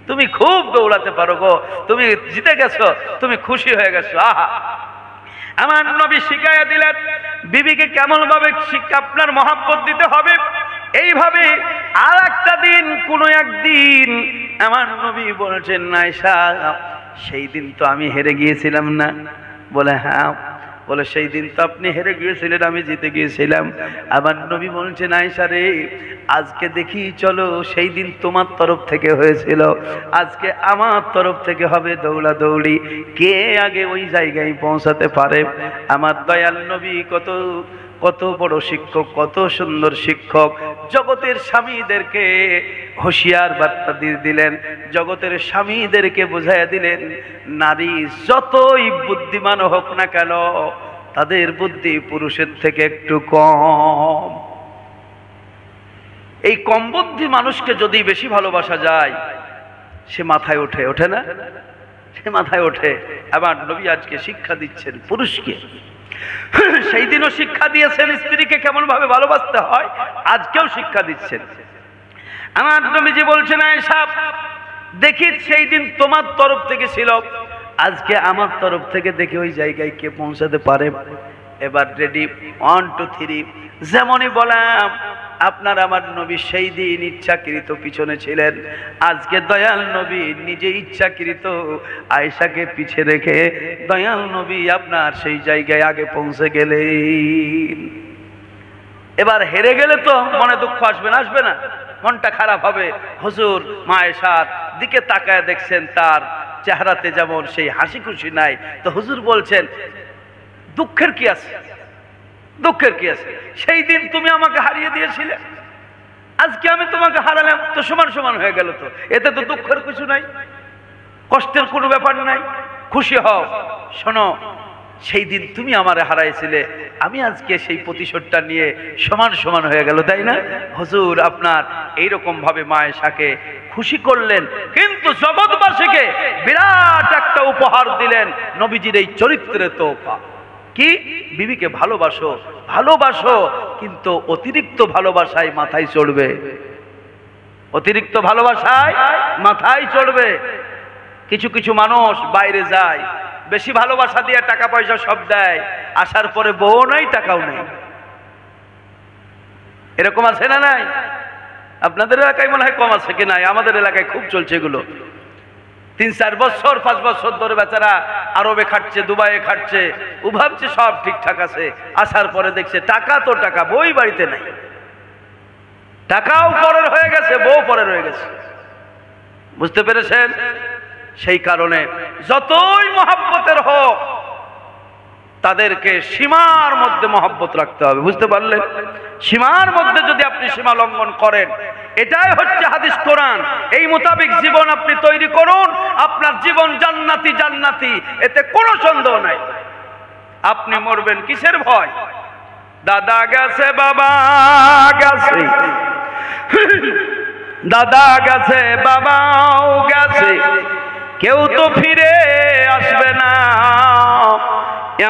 তুমি খুব দৌড়াতে পারো গো, তুমি জিতে গেছো, তুমি খুশি হয়ে গেছো। আহা, আমার নবী শিখাইয়া দিলেন বিবিকে কেমন ভাবে আপনার মহব্বত দিতে হবে। এইভাবে আর একটা দিন, কোনো একদিন আমার নবী বলছেন, আয়েশা সেই দিন তো আমি হেরে গিয়েছিলাম না? বলে হ্যাঁ। বলে সেই দিন তো আপনি হেরে গিয়েছিলেন, আমি জিতে গিয়েছিলাম। আমার নবী বলছেন, আয়েশা রে আজকে দেখি চলো, সেই দিন তোমার তরফ থেকে হয়েছিল, আজকে আমার তরফ থেকে হবে দৌড়া দৌড়ি, কে আগে ওই জায়গায় পৌঁছাতে পারে। আমার দয়াল নবী কত কত বড় শিক্ষক, কত সুন্দর শিক্ষক। জগতের স্বামীদেরকে হুঁশিয়ার বার্তা দিয়ে দিলেন, জগতের স্বামীদেরকে বুঝাইয়া দিলেন, নারী যতই বুদ্ধিমান হোক না কেন তাদের বুদ্ধি পুরুষের থেকে একটু কম। এই কম বুদ্ধি মানুষকে যদি বেশি ভালোবাসা যায় সে মাথায় ওঠে, ওঠে না? সে মাথায় ওঠে। আমার নবী আজকে শিক্ষা দিচ্ছেন পুরুষকে, সেই দিনও শিক্ষা দিয়েছেন স্ত্রীকে কেমন ভাবে ভালোবাসতে হয়, আজকেও শিক্ষা দিচ্ছেন। আমার নবীজি বলছেন, আয়েশা দেখি সেই দিন তোমার তরফ থেকে ছিল, আজকে আমার তরফ থেকে দেখি ওই জায়গায় কে পৌঁছাতে পারে। এবার রেডি, 1 2 3, যেমনই বললাম আপনার আমার নবী সেই দিন ইচ্ছাকৃত পিছনে ছিলেন, আজকে দয়াল নবী নিজে ইচ্ছাকৃত আয়েশাকে পিছে রেখে দয়াল নবী আপনার সেই জায়গায় আগে পৌঁছে গেলেন। এবার হেরে গেলে তো মনে দুঃখ আসবে না? আসবে না? মনটা খারাপ হবে। হুজুর মা আয়েশার দিকে তাকায় দেখছেন তার চেহারাতে যেমন সেই হাসি খুশি নাই, তো হুজুর বলছেন দুঃখের কি আছে, দুঃখের কি আছে? সেই দিন তুমি আমাকে হারিয়ে দিয়েছিলে, আজকে আমি তোমাকে হারালাম, তো সমান সমান হয়ে গেল, তো এতে তো দুঃখের কিছু নাই, কষ্টের কোনো ব্যাপার নাই, খুশি হও। শোনো, সেই দিন তুমি আমারে হারাইছিলে, আমি আজকে সেই প্রতিশোধটা নিয়ে সমান সমান হয়ে গেল, তাই না? হুজুর আপনার এইরকম ভাবে মা আয়েশাকে খুশি করলেন, কিন্তু জগৎবাসীকে বিরাট একটা উপহার দিলেন নবীজির এই চরিত্রের তোফা। কি? বিবিকে ভালোবাসো, ভালোবাসো, কিন্তু অতিরিক্ত ভালোবাসায় মাথায় চড়বে, অতিরিক্ত ভালোবাসায় মাথায় চড়বে। কিছু কিছু মানুষ বাইরে যায়, বেশি ভালোবাসা দিয়ে টাকা পয়সা সব দেয়, আসার পরে বউ নাই, টাকাও নেই। এরকম আছে না নাই? আপনাদের এলাকায় মনে হয় কম আছে কি নাই, আমাদের এলাকায় খুব চলছে এগুলো। 3-4 বছর 5 বছর ধরে বেচারা আরবে খাটছে, দুবাইয়ে খাটছে, ও ভাবছে সব ঠিকঠাক আছে, আসার পরে দেখছে টাকা তো টাকা, বই বাড়িতে নাই, টাকাও পরের হয়ে গেছে, বউ পরের হয়ে গেছে। বুঝতে পেরেছেন? সেই কারণে যতই মহব্বতের হোক তাদেরকে সীমার মধ্যে মহব্বত রাখতে হবে। বুঝতে পারলেন? সীমার মধ্যে যদি আপনি সীমা লঙ্ঘন করেন, এটাই হচ্ছে হাদিস কোরআন, এই মোতাবেক জীবন আপনি তৈরি করুন, আপনার জীবন জান্নাতি জান্নাতি, এতে কোনো সন্দেহ নাই। আপনি মরবেন কিসের ভয়? দাদা গেছে, বাবা গেছে, দাদা গেছে, বাবাও গেছে, কেউ তো ফিরে আসবে না,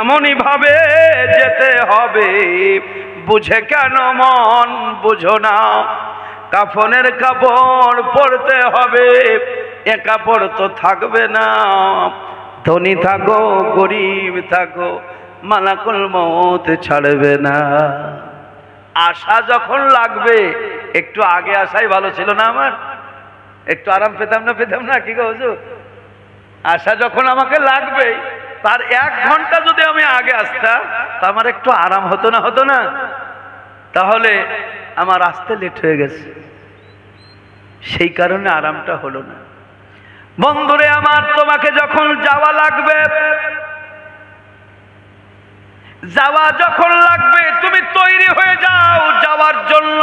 এমনই ভাবে যেতে হবে, বুঝে কেন মন বুঝো না? কাফনের কাপড় পরতে হবে, এ কাপড় তো থাকবে না। ধনী থাকো গরিব থাকো, মালাকুল মউত ছাড়বে না। আশা যখন লাগবে, একটু আগে আসাই ভালো ছিল না? আমার একটু আরাম পেতাম না? কি গো হুজুর, আশা যখন আমাকে লাগবে, তার 1 ঘন্টা যদি আমি আগে আসতাম, তা আমার একটু আরাম হতো না? তাহলে আমার আসতে লেট হয়ে গেছে, সেই কারণে আরামটা হলো না। বন্ধুরে আমার, তোমাকে যখন যাওয়া লাগবে, যাওয়া যখন লাগবে, তুমি তৈরি হয়ে যাও যাওয়ার জন্য।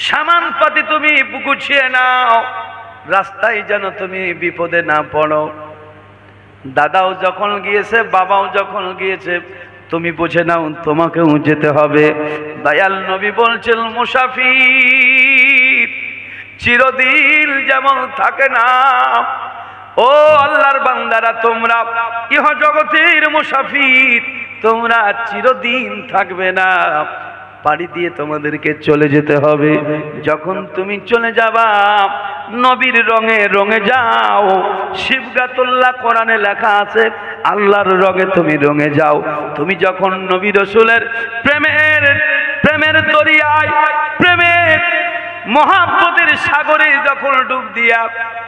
সামান পাতি তুমি গুছিয়ে নাও, রাস্তায় যেন তুমি বিপদে না পড়ো। দাদাও যখন গিয়েছে, বাবাও যখন গিয়েছে, তুমি বুঝে নাও তোমাকেও যেতে হবে। দয়াল নবী বলছেন, মুসাফির চিরদিন যেমন থাকে না, ও আল্লাহর বান্দারা, তোমরা ইহ জগতের মুসাফির, তোমরা চিরদিন থাকবে না, পাড়ি দিয়ে তোমাদেরকে চলে যেতে হবে। যখন তুমি চলে যাবা, নবীর রঙে রঙে যাও। শিবগাতুল্লাহ কোরআনে লেখা আছে, আল্লাহর রঙে তুমি রঙে যাও। তুমি যখন নবী রাসূলের প্রেমের দরিয়ায়, প্রেমের মহাব্বতের সাগরে যখন ডুব দিয়া,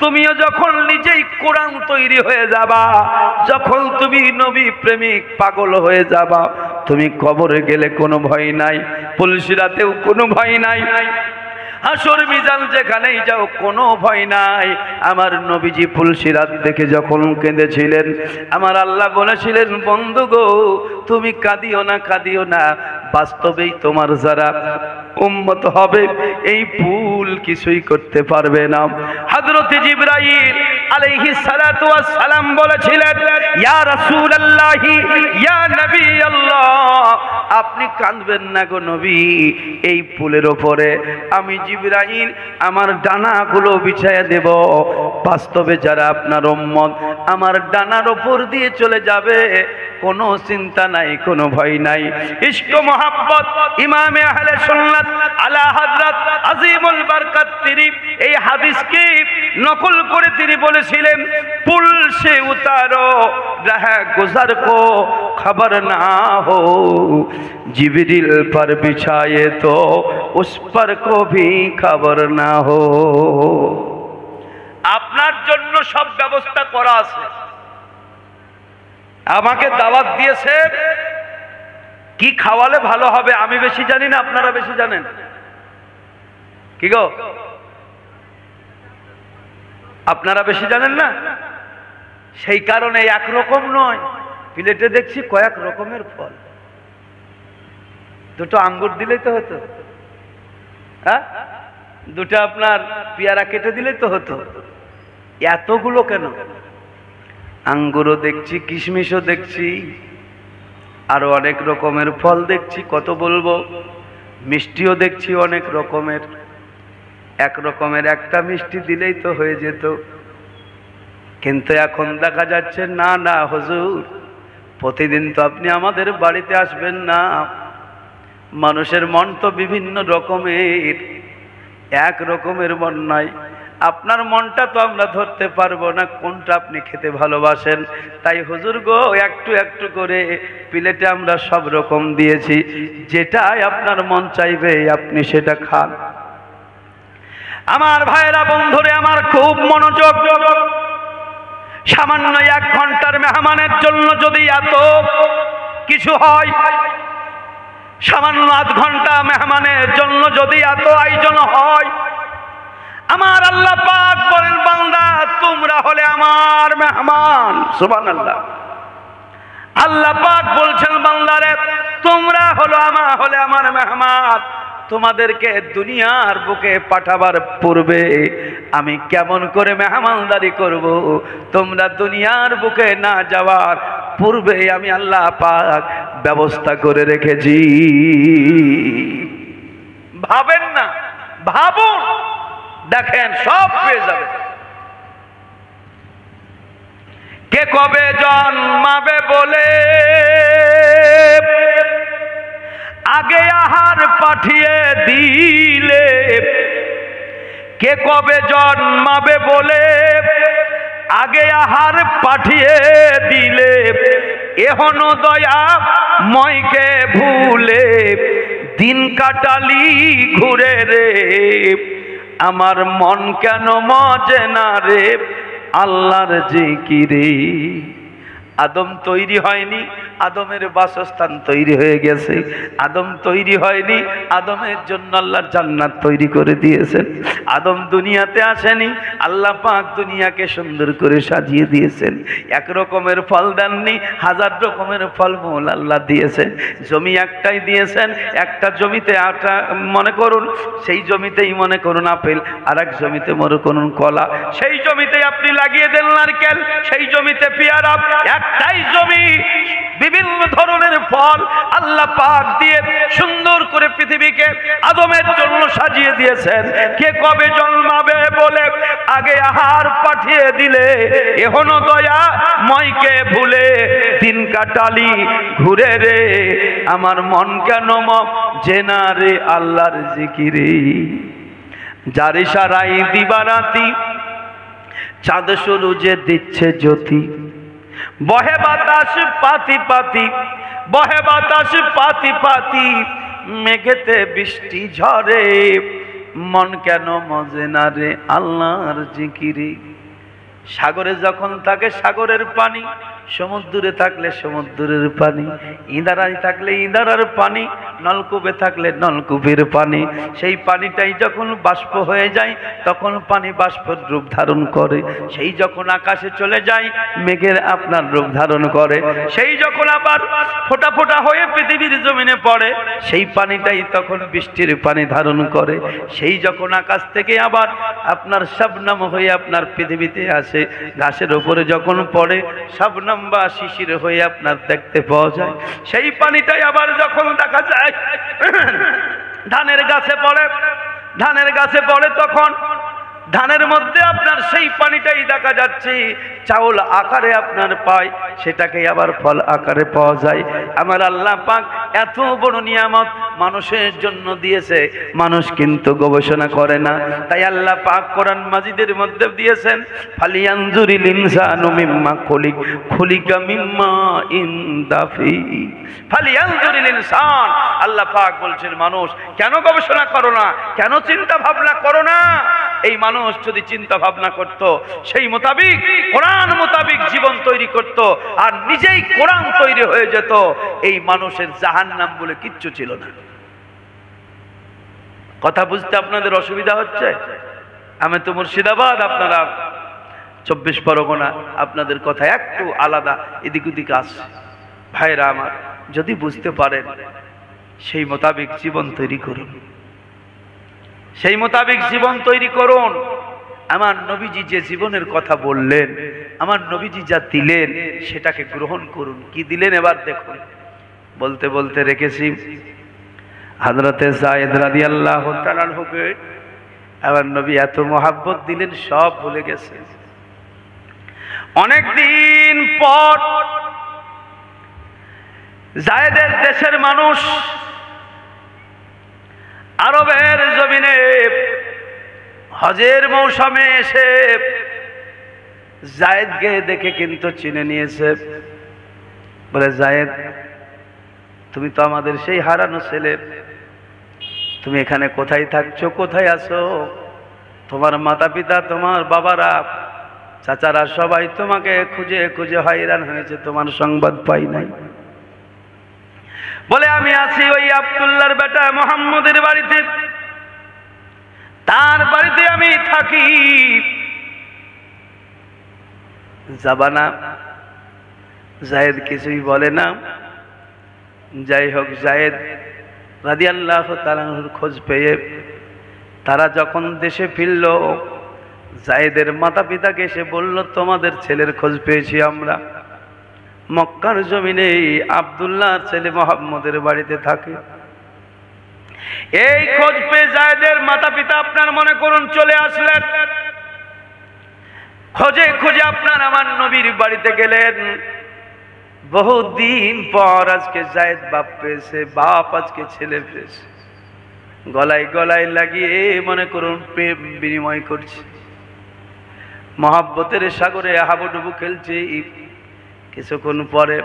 তুমিও যখন নিজেই কোরআন তৈরি হয়ে যাবা, যখন তুমি নবী প্রেমিক পাগল হয়ে যাবা, তুমি কবরে গেলে কোনো ভয় নাই, পুলসিরাতেও কোনো ভয় নাই, হাসর মিজান যেখানেই যাও কোনো ভয় নাই। আমার নবীজি পুলসিরাত দেখে যখন কেঁদেছিলেন, আমার আল্লাহ বলেছিলেন, বন্ধু গো, তুমি কাঁদিও না, বাস্তবেই তোমার যারা উম্মত হবে, এই পুল কিছুই করতে পারবে না। হযরত জিবরাইল আলাইহিস সালাতু ওয়াস সালাম বলেছিলেন, ইয়া রাসূলুল্লাহি, ইয়া নবী আল্লাহ, আপনি কাঁদবেন না গো নবী, এই পুলের ওপরে আমি জিবরাইল আমার ডানাগুলো বিছায়া দেব। বাস্তবে যারা আপনার উম্মত আমার ডানার ওপর দিয়ে চলে যাবে, কোনো চিন্তা নাই, কোনো ভয় নাই। ইশক মোহাব্বত ইমামে আহলে সুন্নাত আলা হযরত আজিমুল বরকত তিনি এই হাদিসকে নকল করে তিনি বলেছিলেন, পুল সে উতারো রাহে গুজর কো খবর না हो, जिब्रील पर बिछाए तो उस पर को भी खबर ना हो। আপনার জন্য সব ব্যবস্থা করা আছে। আমাকে দাওয়াত দিয়েছে, কি খাওয়ালে ভালো হবে আমি বেশি জানি না, আপনারা বেশি জানেন। কি গো, আপনারা বেশি জানেন না? সেই কারণে একরকম নয়, প্লেটে দেখছি কয়েক রকমের ফল। দুটো আঙ্গুর দিলেই তো হতো, হ্যাঁ, দুটো আপনার পেয়ারা কেটে দিলেই তো হতো, এতগুলো কেন? আঙ্গুরও দেখছি, কিশমিশও দেখছি, আরো অনেক রকমের ফল দেখছি, কত বলবো, মিষ্টিও দেখছি অনেক রকমের। এক রকমের একটা মিষ্টি দিলেই তো হয়ে যেত, কিন্তু এখন দেখা যাচ্ছে না না হুজুর, প্রতিদিন তো আপনি আমাদের বাড়িতে আসবেন না। মানুষের মন তো বিভিন্ন রকমের, এক রকমের মন নাই। আপনার মনটা তো আমরা ধরতে পারবো না কোনটা আপনি খেতে ভালোবাসেন। তাই হুজুর গো, একটু একটু করে প্লেটে আমরা সব রকম দিয়েছি, যেটাই আপনার মন চাইবে আপনি সেটা খান। আমার ভাইরা, বন্ধুরে আমার, খুব মনোযোগ। সামান্য 1 ঘন্টার মেহমানের জন্য যদি এত কিছু হয়, সামান্য 8 ঘন্টা মেহমানের জন্য যদি এত আয়োজন হয়, আমার আল্লাহ পাক বলেন, বান্দা তোমরা হলে আমার মেহমান। সুবহানাল্লাহ। আল্লাহ পাক বলছেন, বান্দারে তোমরা হলে আমার মেহমান। তোমাদেরকে দুনিয়ার বুকে পাঠাবার পূর্বে আমি কেমন করে মেহমানদারি করব, তোমরা দুনিয়ার বুকে না যাওয়ার পূর্বে আমি আল্লাহ পাক ব্যবস্থা করে রেখেছি। ভাবেন না, ভাবুন, দেখেন সব পেয়ে যাবে। কে কবে জন্মাবে বলে আগে আহার পাঠিয়ে দিলে, কে কবে জন্মাবে বলে আগে আহার পাঠিয়ে দিলে, এহন দয়া ময়কে ভুলে দিন কাটালি ঘুরে রে, আমার মন কেন মজে না রে আল্লাহর জিকিরে। আদম তৈরি হয়নি, আদমের বাসস্থান তৈরি হয়ে গেছে। আদম তৈরি হয়নি, আদমের জন্য আল্লাহ জান্নাত তৈরি করে দিয়েছেন। আদম দুনিয়াতে আসেনি, আল্লাহ পাক দুনিয়াকে সুন্দর করে সাজিয়ে দিয়েছেন। এক রকমের ফল দেননি, হাজার রকমের ফলমূল আল্লাহ দিয়েছেন। জমি একটাই দিয়েছেন, একটা জমিতে আটা মনে করুন, সেই জমিতেই মনে করুন আপেল, আর এক জমিতে মনে করুন কলা, সেই জমিতে আপনি লাগিয়ে দেন নারকেল, সেই জমিতে পেয়ারা। একটাই জমি, বিভিন্ন ধরনের ফল আল্লাহ পাক দিয়ে সুন্দর করে পৃথিবীকে আদমের জন্য সাজিয়ে দিয়েছেন। কে কবে জন্মাবে বলে আগে আহার পাঠিয়ে দিলে, এহন দয়া ময়কে ভুলে দিন কাটালি ঘুরে রে, আমার মন কেন জেনা রে আল্লাহর জিকিরে। যার ইশারায় দিবারাতি চাঁদ সূরজে দিচ্ছে জ্যোতি, বহে বাতাস পাতি পাতি, বহে বাতাস পাতি পাতি, মেঘেতে বৃষ্টি ঝরে, মন কেন মজে না রে আল্লাহর জিকিরে। সাগরে যখন থাকে সাগরের পানি, সমুদ্রে থাকলে সমুদ্রের পানি, ইঁদারায় থাকলে ইঁদারার পানি, নলকূপে থাকলে নলকূপের পানি, সেই পানিটাই যখন বাষ্প হয়ে যায় তখন পানি বাষ্পের রূপ ধারণ করে। সেই যখন আকাশে চলে যায় মেঘের আপনার রূপ ধারণ করে। সেই যখন আবার ফোঁটা ফোঁটা হয়ে পৃথিবীর জমিনে পড়ে সেই পানিটাই তখন বৃষ্টির পানি ধারণ করে। সেই যখন আকাশ থেকে আবার আপনার শাবনাম হয়ে আপনার পৃথিবীতে আসে, ঘাসের ওপরে যখন পড়ে শাবনাম বা শিশির হয়ে আপনার দেখতে পাওয়া যায়। সেই পানিটাই আবার যখন দেখা যায় ধানের গাছে পড়ে, ধানের গাছে পড়ে তখন ধানের মধ্যে আপনার সেই পানিটাই দেখা যাচ্ছে চাউল আকারে আপনার পায়, সেটাকে আবার ফল আকারে পাওয়া যায়। আমার আল্লাহ পাক এত বড় নিয়ামত মানুষের জন্য দিয়েছে, মানুষ কিন্তু গবেষণা করে না। তাই আল্লাহ পাক কোরআন মাজিদের মধ্যে দিয়েছেন, ফালিয়ানজুরিল ইনসানু মিম্মা খুলিক, খুলিকা মিম্মা ইনদাফি, ফালিয়ানজুরিল ইনসান। আল্লাহ পাক বলছেন মানুষ কেন গবেষণা করো না, কেন চিন্তা ভাবনা করো না? এই মানুষ যদি চিন্তা ভাবনা করত, সেই মোতাবিক কোরআন মোতাবিক জীবন তৈরি করত, আর নিজেই কোরআন তৈরি হয়ে যেত, এই মানুষের জাহান্নাম বলে কিচ্ছু ছিল না। কথা বুঝতে আপনাদের অসুবিধা হচ্ছে? আমি তো মুর্শিদাবাদ, আপনারা 24 পরগনা, আপনাদের কথা একটু আলাদা, এদিক ওদিক আসছে। ভাইরা আমার, যদি বুঝতে পারেন সেই মোতাবিক জীবন তৈরি করুন, সেই মোতাবিক জীবন তৈরি করুন। আমার নবীজি যে জীবনের কথা বললেন, আমার নবীজি যা দিলেন সেটাকে গ্রহণ করুন। কি দিলেন এবার দেখুন। বলতে বলতে রেখেছি হযরতে যায়েদ রাদিয়াল্লাহু তাআলা আনহুকে আমার নবী এত মহাব্বত দিলেন সব ভুলে গেছে। অনেক দিন পর যায়েদের দেশের মানুষ আরবের জমিনে হজের মৌসুমে এসে যায়েদকে দেখে কিন্তু চিনে নিয়েছে। বলে, যায়েদ তুমি তো আমাদের সেই হারানো ছেলে, তুমি এখানে কোথায় থাকছো, কোথায় আছো? তোমার মাতা পিতা, তোমার বাবারা, চাচারা সবাই তোমাকে খুঁজে খুঁজে হয়রান হয়েছে, তোমার সংবাদ পাই নাই। বলে, আমি আছি ওই আব্দুল্লাহর বেটা মুহাম্মদের বাড়িতে, তার বাড়িতে আমি থাকি। যাবা না? যায়েদ কিছুই বলে না। যাই হোক, যায়েদ রাদিয়াল্লাহু তাআলা আনহুর খোঁজ পেয়ে তারা যখন দেশে ফিরল, যায়েদের মাতা পিতাকে এসে বলল, তোমাদের ছেলের খোঁজ পেয়েছি আমরা, মক্কার জমিনে আব্দুল্লাহর ছেলে মুহাম্মদের বাড়িতে থাকে। এই খোঁজ পেয়ে যায়েদের মাতা পিতা আপনার মনে করুন চলে আসলেন, খোঁজে খুঁজে আপনার আমার নবীর বাড়িতে গেলেন। বহুদিন পর আজকে জায়েদ বাপ পেয়েছে, বাপ আজকে ছেলে পেয়েছে। গলায় গলায় লাগিয়ে মনে করুন প্রেম বিনিময় করছে, মহাব্বতের সাগরে হাবুডুবু খেলছে। কিছুক্ষণ পরে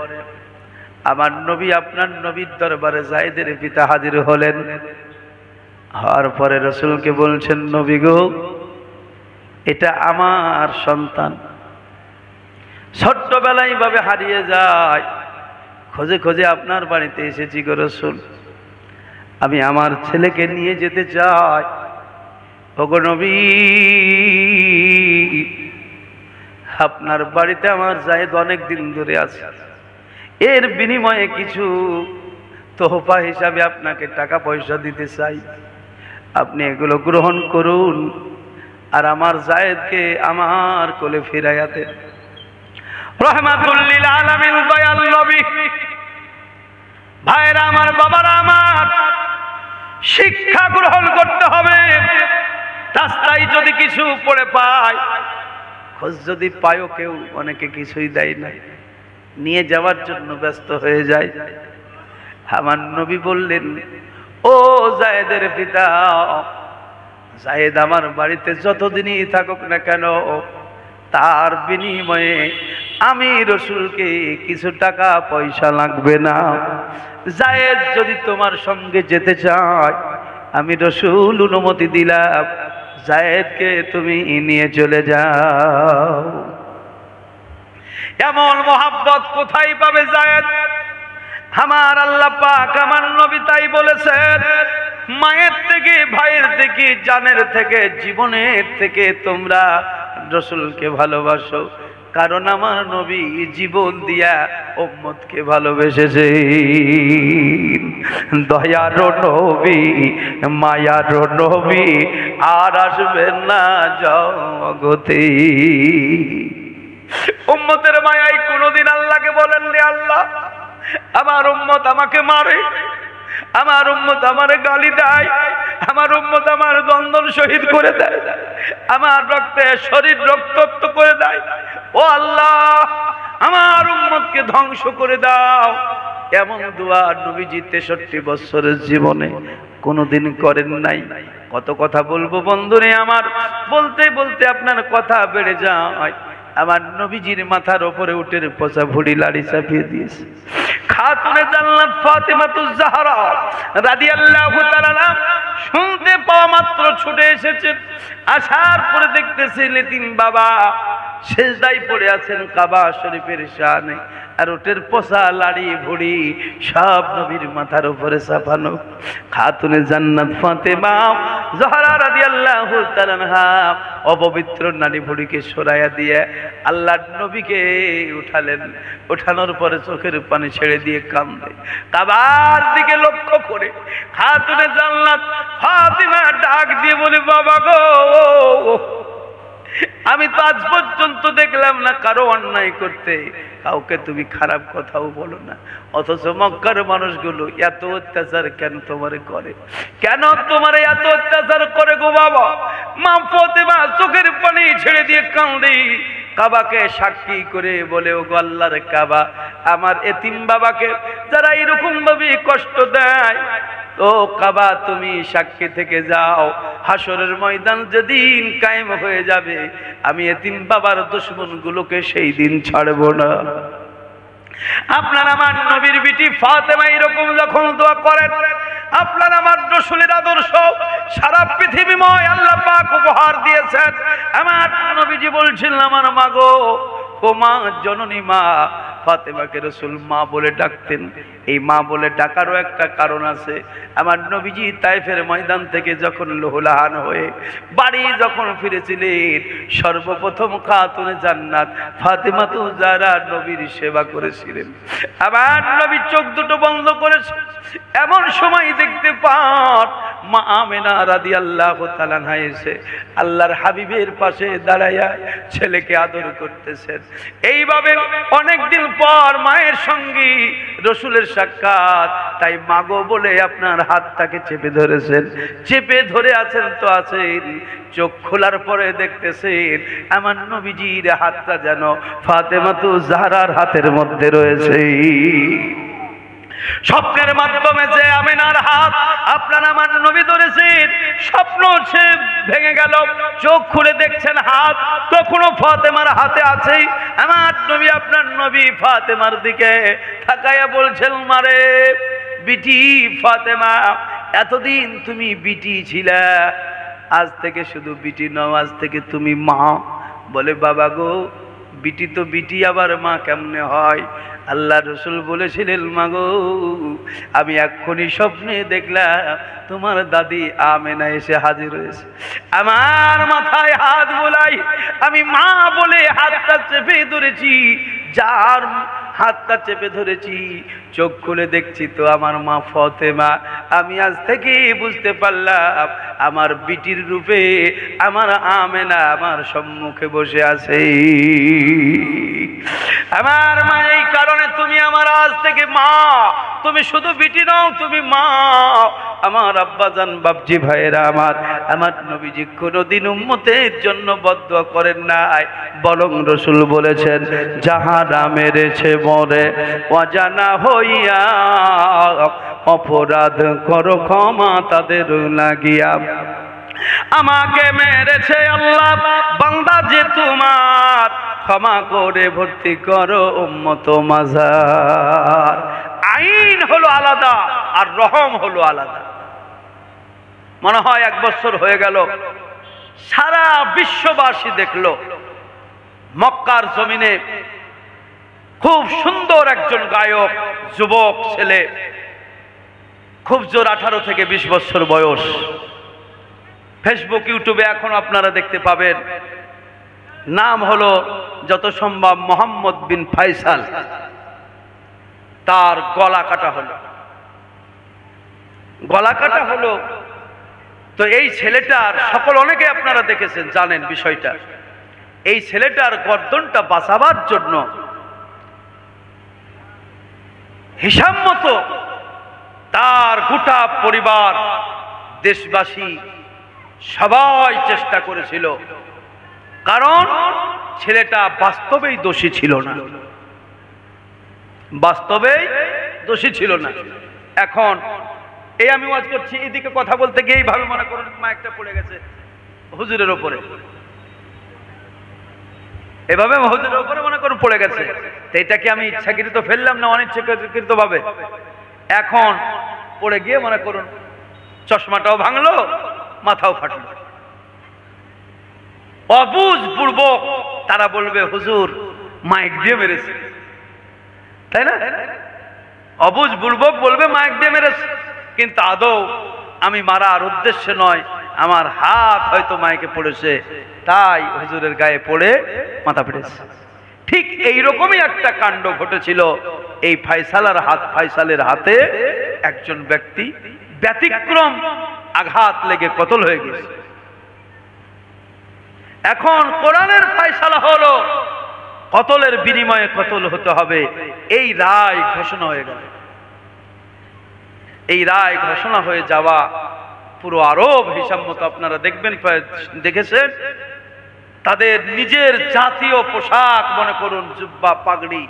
আমার নবী আপনার নবীর দরবারে জায়েদের পিতা হাজির হলেন। হওয়ার পরে রসুলকে বলছেন, নবী গো, এটা আমার সন্তান, ছোট্টবেলায় ভাবে হারিয়ে যায়, খোঁজে খোঁজে আপনার বাড়িতে এসেছি গো রসুল, আমি আমার ছেলেকে নিয়ে যেতে চাই। ওগো নবী, আপনার বাড়িতে আমার জায়েদ অনেক দিন ধরে আছে, এর বিনিময়ে কিছু তোহফা হিসাবে আপনাকে টাকা পয়সা দিতে চাই, আপনি এগুলো গ্রহণ করুন আর আমার জায়েদকে আমার কোলে ফিরাইয়া দেন। রহমাতুল লিল আলামিন দয়াল নবী। ভাইরা আমার, বাবারা আমার, শিক্ষা গ্রহণ করতে হবে। রাস্তায় যদি কিছু পড়ে পায়, খোঁজ যদি পায়ও কেউ, অনেকে কিছুই দেয় না, নিয়ে যাওয়ার জন্য ব্যস্ত হয়ে যায়। আমার নবী বললেন, ও জায়েদের পিতা, জায়েদ আমার বাড়িতে যতদিনই থাকুক না কেন, তার বিনিময়ে আমি রসুলকে কিছু টাকা পয়সা লাগবে না। জায়েদ যদি তোমার সঙ্গে যেতে চায়, আমি রসুল অনুমতি দিলাম, জায়েদকে তুমি নিয়ে চলে যাও। এমন মোহাব্বত কোথায় পাবে জায়েদ? আমার আল্লাহ পাক আমার নবী তাই বলেছেন, মায়ের থেকে, ভাইয়ের থেকে, জানের থেকে, জীবনের থেকে তোমরা রসুলকে ভালোবাসো, কারণ আমার নবী জীবন দিয়া উম্মতকে ভালোবেসেছে। দয়ার নবী, মায়ার নবী, আর আসবেন না জগতে। উম্মতের মায়ায় কোনদিন আল্লাহকে বলেননি, আল্লাহ আমার উম্মত আমাকে মারে, আমার উম্মত আমারে গালি দেয়, আমার উম্মত আমার দ্বন্দ্ব শহীদ করে দেয়, আমার রক্তে শরীর রক্তাক্ত করে দেয়, ও আল্লাহ আমার উম্মতকে ধ্বংস করে দাও। এমন দোয়া নবীজি 63 বছরের জীবনে কোনোদিন করেন নাই। কত কথা বলবো বন্ধুরে আমার, বলতে বলতে আপনার কথা বেড়ে যায়। আমার নবীজির মাথার উপরে উটের পচা ভুড়ি লাড়ি চাপিয়ে দিয়েছে। খাতুনে জান্নাত ফাতেমাতুজ জাহরা রাদিয়াল্লাহু তাআলা শুনতে পাওয়া মাত্র ছুটে এসেছেন। আসার পরে দেখতেছেন এতিম বাবা সেজদায় পড়ে আছেন কাবা শরীফের সামনে, আর উটের পচা লাড়ি ভুড়ি সব নবীর মাথার উপরে চাপানো। খাতুনে জান্নাত ফাতেমা জাহরা রাদিয়াল্লাহু তাআলা অপবিত্র নারী ভুড়িকে সরাইয়া দিয়ে আল্লাহর নবীকে উঠালেন। উঠানোর পরে চোখের পানি ছেড়ে দিয়ে কান্দে, কাবার দিকে লক্ষ্য করে খাতুনে জান্নাত ফাতেমা ডাক দিয়ে বলে, বাবা গো, আমি তো আজ পর্যন্ত দেখলাম না কারো অন্যায় করতে, কাউকে তুমি খারাপ কথাও বলো না, অথচ মক্কার মানুষগুলো এত অত্যাচার কেন তোমারে করে, কেন তোমারে এত অত্যাচার করে গো বাবা? মা ফাতেমা চোখের পানি ছেড়ে দিয়ে কান্দে, কাবাকে সাক্ষী করে বলে, ও গো আল্লাহর কাবা, আমার এতিম বাবাকে যারা এরকম ভাবে কষ্ট দেয়, ও কাবা তুমি সাক্ষী থেকে যাও, হাসরের ময়দান যেদিন কায়েম হয়ে যাবে, আমি এতিম বাবার দুশমন গুলোকে সেই দিন ছাড়ব না। আপনার আমার নবীর বিটি ফাতেমা এরকম যখন দোয়া করেন, আপনার আমার রাসূলের আদর্শ সারা পৃথিবীময় আল্লাহ পাক উপহার দিয়েছেন। আমার নবীজি বলছেন, আমার মা গো, ও মা, জননী মা ফাতেমাকে রাসূল মা বলে ডাকতেন। এই মা বলে ডাকারও একটা কারণ আছে। আমার নবীজি তায়েফের ময়দান থেকে যখন লৌহলাহান হয়ে বাড়ি যখন ফিরেছিলেন, সর্বপ্রথম খাতুনে জান্নাত ফাতেমাতু জাহরা নবীর সেবা করেছিলেন। আমার নবী চোখ দুটো বন্ধ করেছে, এমন সময় দেখতে পান মা আমেনা রাদিয়াল্লাহু তাআলা আনহা এসে আল্লাহর হাবিবের পাশে দাঁড়ায়া ছেলেকে আদর করতেছেন। এইভাবে অনেকদিন পর মায়ের সঙ্গে রসুলের সাক্ষাৎ, তাই মাগো বলে আপনার হাতটাকে চেপে ধরেছেন। চেপে ধরে আছেন তো আছেন, চোখ খোলার পরে দেখতেছেন আমার নবীজির হাতটা যেন ফাতেমাতু জাহরার হাতের মধ্যে রয়েছে। স্বপ্নের মাধ্যমে যে আমিনার হাত আপনার আমার নবী ধরেছেন, স্বপ্ন সে ভেঙে গেল, চোখ খুলে দেখছেন হাত তখনও ফাতেমার হাতে আছে। আমার নবী আপনার নবী ফাতেমার দিকে তাকায়া বলছেন, মারে বিটি ফাতেমা, এতদিন তুমি বিটি ছিলা, আজ থেকে শুধু বিটি নও, আজ থেকে তুমি মা। বলে বাবা গো, বিটি তো বিটি, আবার মা কেমনে হয়? আল্লাহ রসুল বলেছিলেন, মাগো আমি এক্ষুনি স্বপ্নে দেখলাম তোমার দাদি আমেনা এসে হাজির হয়েছে। আমার মাথায় হাত বোলাই, আমি মা বলে হাতটা চেপে ধরেছি, যার হাতটা চেপে ধরেছি চোখ খুলে দেখছি তো আমার মা ফাতেমা। আমি আজ থেকে বুঝতে পারলাম আমার বিটির রূপে আমার আমেনা আমার সম্মুখে বসে আছে। আমার মা, এই কারণে তুমি আমার আজ থেকে মা, তুমি শুধু বিটি নও, তুমি মা। আমার আব্বাজান বাপজি ভাইয়েরা আমার নবীজি কোনদিন উম্মতের জন্য বদদুয়া করেন নাই, বরং রসুল বলেছেন, যাহারা মেরেছে মরে অজানা হইয়া, অপরাধ করো ক্ষমা তাদের লাগিয়া। আমাকে মেরেছে আল্লাহ, বান্দা যে তোমার, ক্ষমা করে ভর্তি করো উম্মত মাজার। আইন হলো আলাদা আর রহম হলো আলাদা। মনে হয় 1 বছর হয়ে গেল, সারা বিশ্ববাসী দেখলো মক্কার জমিনে খুব সুন্দর একজন গায়ক, যুবক ছেলে, খুব জোর 18 থেকে 20 বছর বয়স। ফেসবুক ইউটিউবে এখন আপনারা দেখতে পাবেন, নাম হলো যত সম্ভব মোহাম্মদ বিন ফাইসাল। তার গলা কাটা হলো, গলা কাটা হলো। তো এই ছেলেটার সকল, অনেকে আপনারা দেখেছেন, জানেন বিষয়টা। এই ছেলেটার গর্দনটা বাঁচাবার জন্য হিসাব মতো তার গোটা পরিবার, দেশবাসী সবাই চেষ্টা করেছিল, কারণ ছেলেটা বাস্তবেই দোষী ছিল না, বাস্তবেই দোষী ছিল না। এখন এই আমি ওয়াজ করছি, এদিকে কথা বলতে গিয়ে এইভাবে মনে করুন মাইকটা পড়ে গেছে হুজুরের ওপরে, এভাবে হুজুরের ওপরে মনে করুন পড়ে গেছে। তো এটা কি আমি ইচ্ছাকৃত ফেললাম না অনিচ্ছাকৃত ভাবে? এখন পড়ে গিয়ে মনে করুন চশমাটাও ভাঙলো, মাথাও ফাটলো। অবুঝ পূর্বক তারা বলবে হুজুর মাইক দিয়ে মেরেছে, তাই না? অবুঝ পূর্বক বলবে মাইক দিয়ে মেরেছে, কিন্তু আদৌ আমি মারার উদ্দেশ্যে নয়, আমার হাত হয়তো মাইকে পড়েছে, তাই হুজুরের গায়ে পড়ে মাথা ফেটেছে। ঠিক এইরকমই একটা কাণ্ড ঘটেছিল এই ফাইসালের হাতে। একজন ব্যক্তি ব্যতিক্রম আঘাত লেগে কতল হয়ে গেছে। এখন কোরআনের ফায়সালা হলো কতলের বিনিময়ে কতল হতে হবে, এই রায় ঘোষণা হয়ে গেল। এই রায় ঘোষণা হয়ে যাওয়া পুরো আরব হিসাব মতো আপনারা দেখেছেন, তাদের নিজের জাতীয় পোশাক মনে করুন জুব্বা পাগড়ি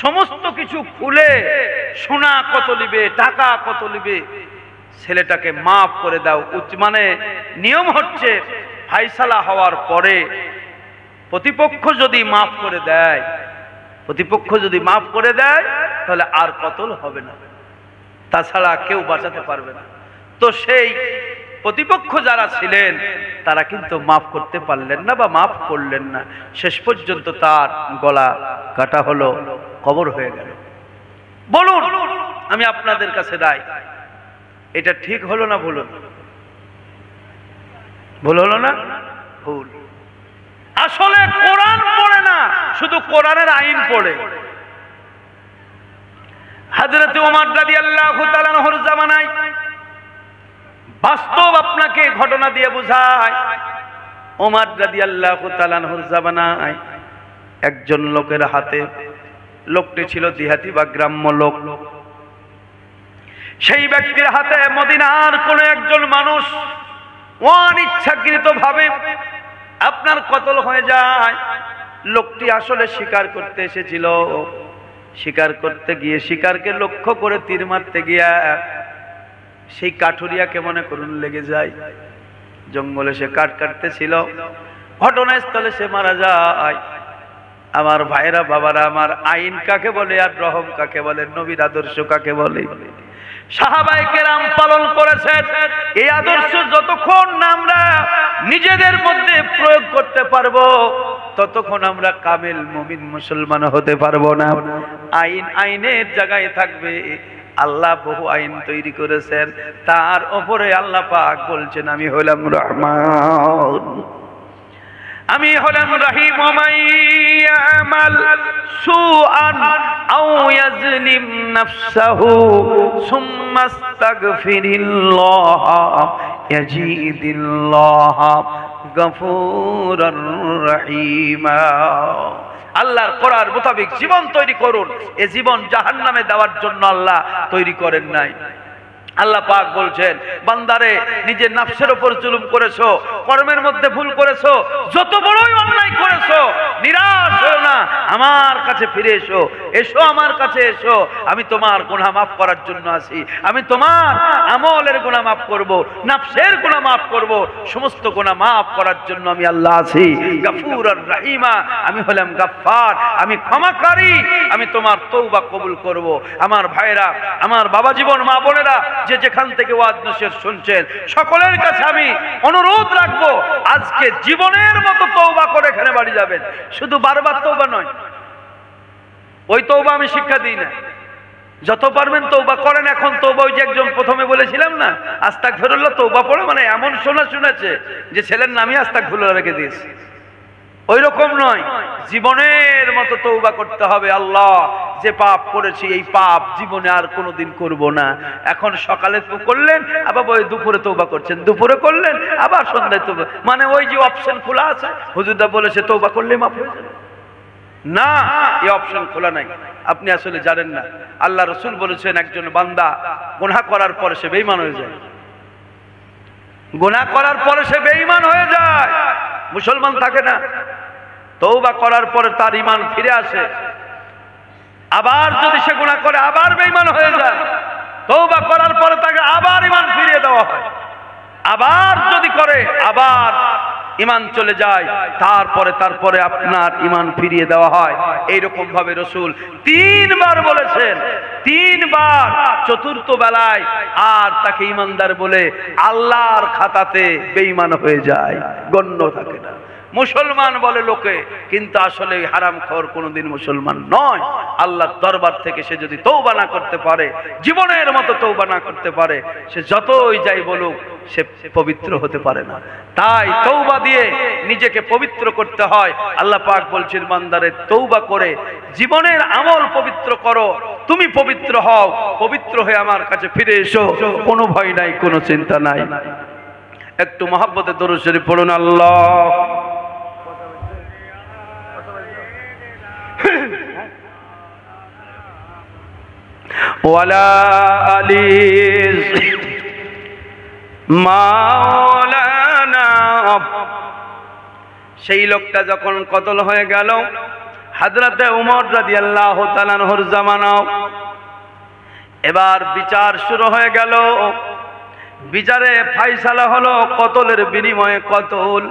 সমস্ত কিছু খুলে সোনা কত নিবে, টাকা কত নিবে, ছেলেটাকে মাফ করে দাও। মানে নিয়ম হচ্ছে ফায়সালা হওয়ার পরে প্রতিপক্ষ যদি মাফ করে দেয়, তাহলে আর কতল হবে না, তাছাড়া কেউ বাঁচাতে পারবে না। তো সেই প্রতিপক্ষ যারা ছিলেন তারা কিন্তু মাফ করতে পারলেন না বা মাফ করলেন না। শেষ পর্যন্ত তার গলা কাটা হলো, কবর হয়ে গেল। বলুন, আমি আপনাদের কাছে রায়, এটা ঠিক হলো না ভুল হলো? ভুল হলো না? ভুল। আসলে কোরআন পড়ে না, শুধু কোরআনের আইন পড়ে। হযরত ওমর রাদিয়াল্লাহু তাআলা আনহুর জামানায় বাস্তব আপনাকে ঘটনা দিয়ে বোঝায়। ওমর রাদিয়াল্লাহু তাআলা আনহুর জামানায় একজন লোকের হাতে, লোকটি ছিল দিহাতি বা গ্রাম্য লোক, সেই ব্যক্তির হাতে মদিনার কোন একজন মানুষ অনিচ্ছাকৃত ভাবে আপনার কতল হয়ে যায়। লোকটি আসলে শিকার করতে এসেছিল, শিকার করতে গিয়ে শিকারকে লক্ষ্য করে তীর মারতে গিয়া সেই কাঠুরিয়াকে মনে করুন লেগে যায়। জঙ্গলে সে কাঠ কাটতেছিল, ঘটনাস্থলে সে মারা যায়। আমার ভাইরা বাবারা, আমার আইন কাকে বলে আর রহম কাকে বলে, নবীর আদর্শ কাকে বলে, সাহাবায়ে কেরাম পালন করেছেন। এই আদর্শ যতক্ষণ না আমরা নিজেদের মধ্যে প্রয়োগ করতে পারবো, ততক্ষণ আমরা কামেল মুমিন মুসলমান হতে পারবো না। আইন আইনের জায়গায় থাকবে। আল্লাহ বহু আইন তৈরি করেছেন, তার উপরে আল্লাহ পাক বলছেন আমি হলাম রহমান, আমি হলাম রহিম। মাইয়ামাল সুআন আও ইয়াজলিম নাফসাহু সুম্মা আস্তাগফিরিল্লাহ ইয়াজিদিল্লাহ গফুরুর রহিমা। আল্লাহর কোরআন মোতাবেক জীবন তৈরি করুন। এই জীবন জাহান্নামে দেওয়ার জন্য আল্লাহ তৈরি করেন নাই। আল্লাহ পাক বলছেন, বান্দারে নিজের নফসের উপর জুলুম করেছো, কর্মের মধ্যে ভুল করেছো, যত বড়ই অন্যায় করেছো, নিরাশ হও না, আমার কাছে ফিরে এসো, এসো আমার কাছে এসো। আমি তোমার গুনাহ মাফ করার জন্য আছি। আমি তোমার আমলের গুনাহ মাফ করব, নফসের গুনাহ মাফ করব, সমস্ত গুনাহ মাফ করার জন্য আমি আল্লাহ আছি। গফুরুর রহিমা, আমি হলাম গফফার, আমি ক্ষমাকারী, আমি তোমার তওবা কবুল করব। আমার ভাইরা, আমার বাবা জীবন, মা বোনেরা, যে যেখান থেকে ওয়াজ নসিহত শুনছেন, সকলের কাছে আমি অনুরোধ রাখবো, আজকে জীবনের মতো তওবা করে এখানে বাড়ি যাবেন। শুধু বারবার তওবা নয়, ওই তওবা আমি শিক্ষা দিই না। যত পারবেন তওবা করেন। এখন তওবা ওই যে একজন প্রথমে বলেছিলাম না, আস্তাগফিরুল্লাহ তওবা পড়ে মানে এমন শুনেছে যে ছেলের নামই আস্তাগফিরুল্লাহ রেখে দিয়েছে, ওই রকম নয়। জীবনের মতো তওবা করতে হবে। আল্লাহ, যে পাপ করেছি এই পাপ জীবনে আর কোনোদিন করব না। এখন সকালে তো করলেন, আবার ওই দুপুরে তওবা করছেন, দুপুরে করলেন, আবার সন্ধ্যায় তওবা, মানে ওই যে অপশন খোলা আছে। হুজুরদা বলেছে তওবা করলে মাফ হয়ে যাবে, না, এই অপশন খোলা নাই। আপনি আসলে জানেন না। আল্লাহ রাসূল বলেছেন, একজন বান্দা গুনাহ করার পরে সে বেঈমান হয়ে যায়, গুনাহ করার পরে সে বেঈমান হয়ে যায়, মুসলমান থাকে না। তওবা করার পরে তার ঈমান ফিরে আসে। আবার যদি সে গুনাহ করে আবার বেঈমান হয়ে যায়, তওবা করার পরে তাকে আবার ঈমান ফিরিয়ে দেওয়া হয়। আবার যদি করে আবার ঈমান চলে যায়, তারপরে আপনার ঈমান ফিরিয়ে দেওয়া হয়। এইরকম ভাবে রাসূল 3 বার বলেছেন, 3 বার। চতুর্থ বেলায় আর তাকে ঈমানদার বলে আল্লাহর খাতাতে বেঈমান হয়ে যায়, গণ্য থাকে না। মুসলমান বলে লোকে, কিন্তু আসলে হারামখোর কোনোদিন মুসলমান নয়। আল্লাহর দরবার থেকে সে যদি তওবা না করতে পারে, জীবনের মতো তওবা না করতে পারে, সে যতই যাই বলুক, সে পবিত্র হতে পারে না। তাই তওবা দিয়ে নিজেকে পবিত্র করতে হয়। আল্লাহ পাক বলছেন, বান্দারে তওবা করে জীবনের আমল পবিত্র করো, তুমি পবিত্র হও, পবিত্র হয়ে আমার কাছে ফিরে এসো, কোনো ভয় নাই, কোনো চিন্তা নাই। একটু মহব্বতে দরুদ শরীফ পড়ুন। আল্লাহ ওয়ালা আলিস মাওলানা। সেই লোকটা যখন কতল হয়ে গেল, হযরতে ওমর রাদিয়াল্লাহু তাআলা আনহুর জামানা, এবার বিচার শুরু হয়ে গেল। বিচারে ফয়সালা হলো কতলের বিনিময়ে কতল।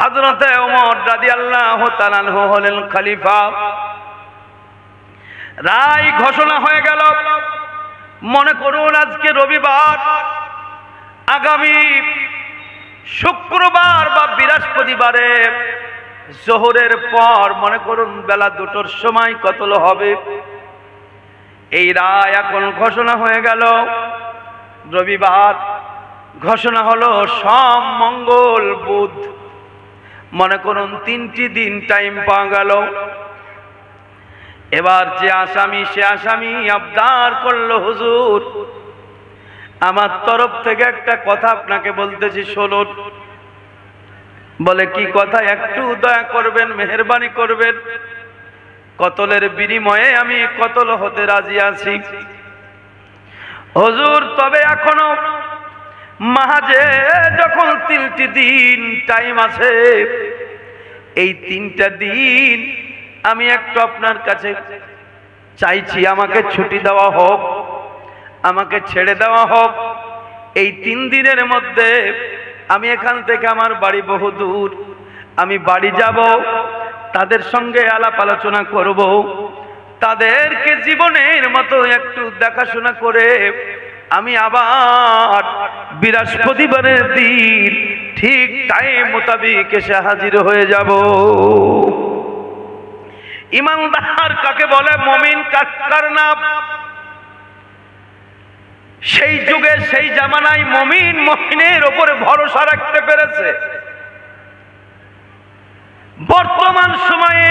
হযরতে ওমর রাদিয়াল্লাহু তাআলা আনহু হলেন খলিফা। রায় ঘোষণা হয়ে গেল। মনে করুন আজকে রবিবার, আগামী শুক্রবার বা বৃহস্পতিবারে জোহরের পর মনে করুন বেলা 2টোর সময় কতল হবে। এই রায় এখন ঘোষণা হয়ে গেল। রবিবার ঘোষণা হলো, সোম মঙ্গল বুধ, মনে করুন 3টি দিন টাইম পাওয়া গেল। এবার যে আসামি, সে আসামি আবদার করলো, হুজুর আমার তরফ থেকে একটা কথা আপনাকে বলতেছি, শুনুন। বলে কি কথা? একটু দয়া করবেন, মেহেরবানি করবেন। কতলের বিনিময়ে আমি কতল হতে রাজি আছি। হুজুর, তবে এখনো মাঝে যখন 3টি দিন টাইম আছে, এই 3টা দিন আমি একটু আপনার কাছে চাইছি, আমাকে ছুটি দেওয়া হোক, আমাকে ছেড়ে দেওয়া হোক। এই 3 দিনের মধ্যে আমি এখান থেকে, আমার বাড়ি বহু দূর, আমি বাড়ি যাব, তাদের সঙ্গে আলাপ আলোচনা করব, তাদেরকে জীবনের মতো একটু দেখাশোনা করে আমি আবার বৃহস্পতিবারের দিন ঠিক টাইম মোতাবেক এসে হাজির হয়ে যাব। ইমানদার কাকে বলে? মুমিন কার নাম? সেই যুগে, সেই জামানায় মুমিন মুমিনের উপরে ভরসা রাখতে পেরেছে। বর্তমান সময়ে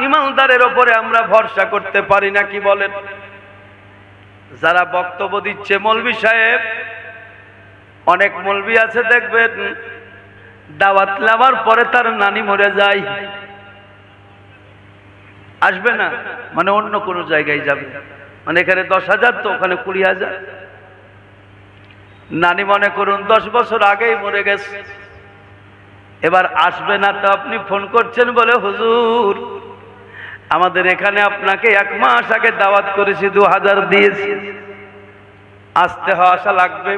ইমানদারের উপরে আমরা ভরসা করতে পারি না, কি বলেন? যারা বক্তব্য দিচ্ছে, মৌলভী সাহেব, অনেক মৌলভী আছে দেখবেন দাওয়াত নেওয়ার পরে তার নানি মরে যায়, আসবে না, মানে অন্য কোনো জায়গায় যাবে, মানে এখানে 10,000 তো ওখানে 20,000। নানি মনে করুন 10 বছর আগেই মরে গেছে, এবার আসবে না। তো আপনি ফোন করছেন বলে, হুজুর আমাদের এখানে আপনাকে 1 মাস আগে দাওয়াত করেছি, 2000 দিয়েছি, আসতে আসা লাগবে।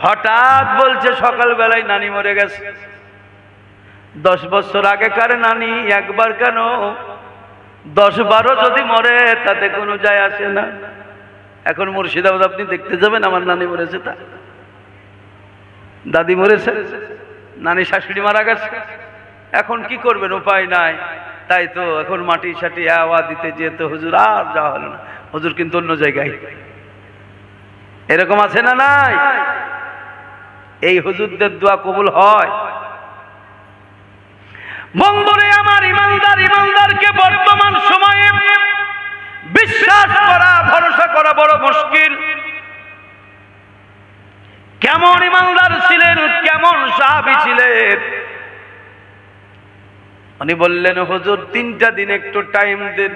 হঠাৎ বলছে সকালবেলায় নানি মরে গেছে। 10 বছর আগেকার নানি একবার কেন, 10-12 যদি মরে তাতে কোনো যায় আসে না। এখন মুর্শিদাবাদ আপনি দেখতে যাবেন, আমার নানি মরেছে, তা দাদি মরেছে, নানি শাশুড়ি মারা গেছে, এখন কি করবেন? উপায় নাই। তাই তো এখন মাটি সাটি আওয়া দিতে যেতে হুজুর আর যাওয়া হলো না। হুজুর কিন্তু অন্য জায়গায়। এরকম আছে না নাই? এই হুজুরদের দোয়া কবুল হয়। বন্ধুরে আমার, ইমানদারকে বর্তমান সময়ে বিশ্বাস করা, ভরসা করা বড় মুশকিল। কেমন ইমানদার ছিলেন, কেমন সাহাবী ছিলেন? উনি বললেন, হুজুর 3টা দিন একটু টাইম দেন।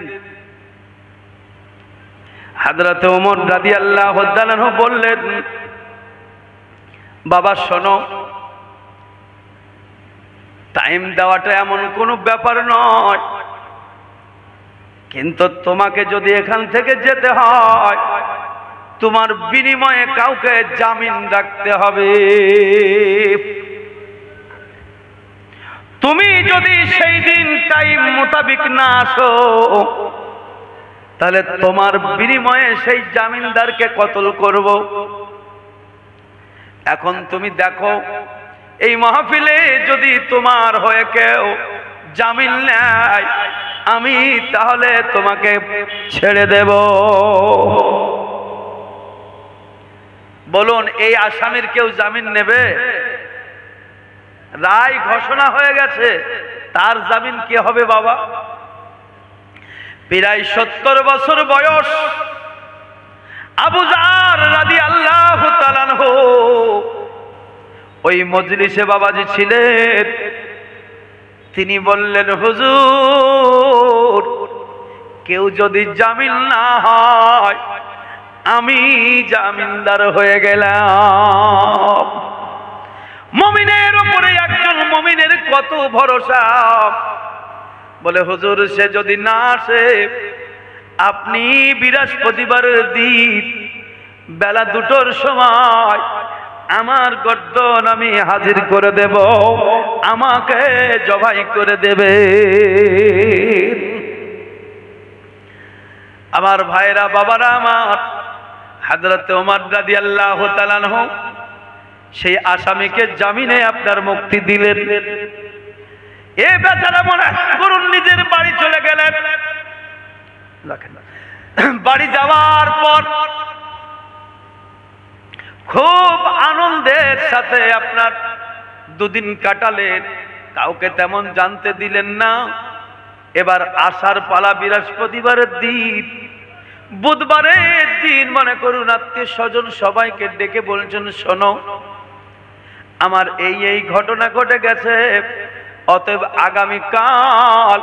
হযরত ওমর রাদিয়াল্লাহু তাআলা আনহু বললেন, বাবা শোনো, টাইম দেওয়াটা এমন কোনো ব্যাপার নয়, কিন্তু তোমাকে যদি এখান থেকে যেতে হয়, তোমার বিনিময়ে কাউকে জামিন রাখতে হবে। তুমি যদি সেই দিন টাইম মোতাবেক না আসো, তাহলে তোমার বিনিময়ে সেই জামিনদারকে কতল করব। এখন তুমি দেখো, এই মাহফিলে যদি তোমার হয়ে কেউ জামিন নেয়, আমি তাহলে তোমাকে ছেড়ে দেব। বলুন, এই আসামির কেউ জামিন নেবে? রায় ঘোষণা হয়ে গেছে, তার জামিন কি হবে বাবা? প্রায় 70 বছর বয়স আবু যার রাদিয়াল্লাহু তাআলা আনহু ওই মজলিসে বাবাজি ছিলেন। তিনি বললেন, হুজুর কেউ যদি জামিন না হয়, আমি জামিনদার হয়ে গেলাম। মুমিনের উপরে একজন মুমিনের কত ভরসা। বলে, হুজুর সে যদি না আসে, আপনি বৃহস্পতিবারের দিন বেলা 2টোর সময় আমার গর্দন আমি হাজির করে দেব, আমাকে জবাই করে দেবে। আমার ভাইরা, বাবারা আমার, হযরত ওমর রাদিয়াল্লাহু তাআলা আনহু সেই আসামিকে জামিনে আপনার মুক্তি দিলেন। এ বেচারা মনে করুন নিজের বাড়ি চলে গেলেন। বাড়ি যাওয়ার পর খুব আনন্দের সাথে আপনার 2 দিন কাটালেন, কাউকে তেমন জানতে দিলেন না। এবার আসার পালা বৃহস্পতিবারের দিন। বুধবারের দিন মনে করুন আত্মীয় স্বজন সবাইকে ডেকে বলছেন, শোনো আমার এই ঘটনা ঘটে গেছে, অতএব আগামীকাল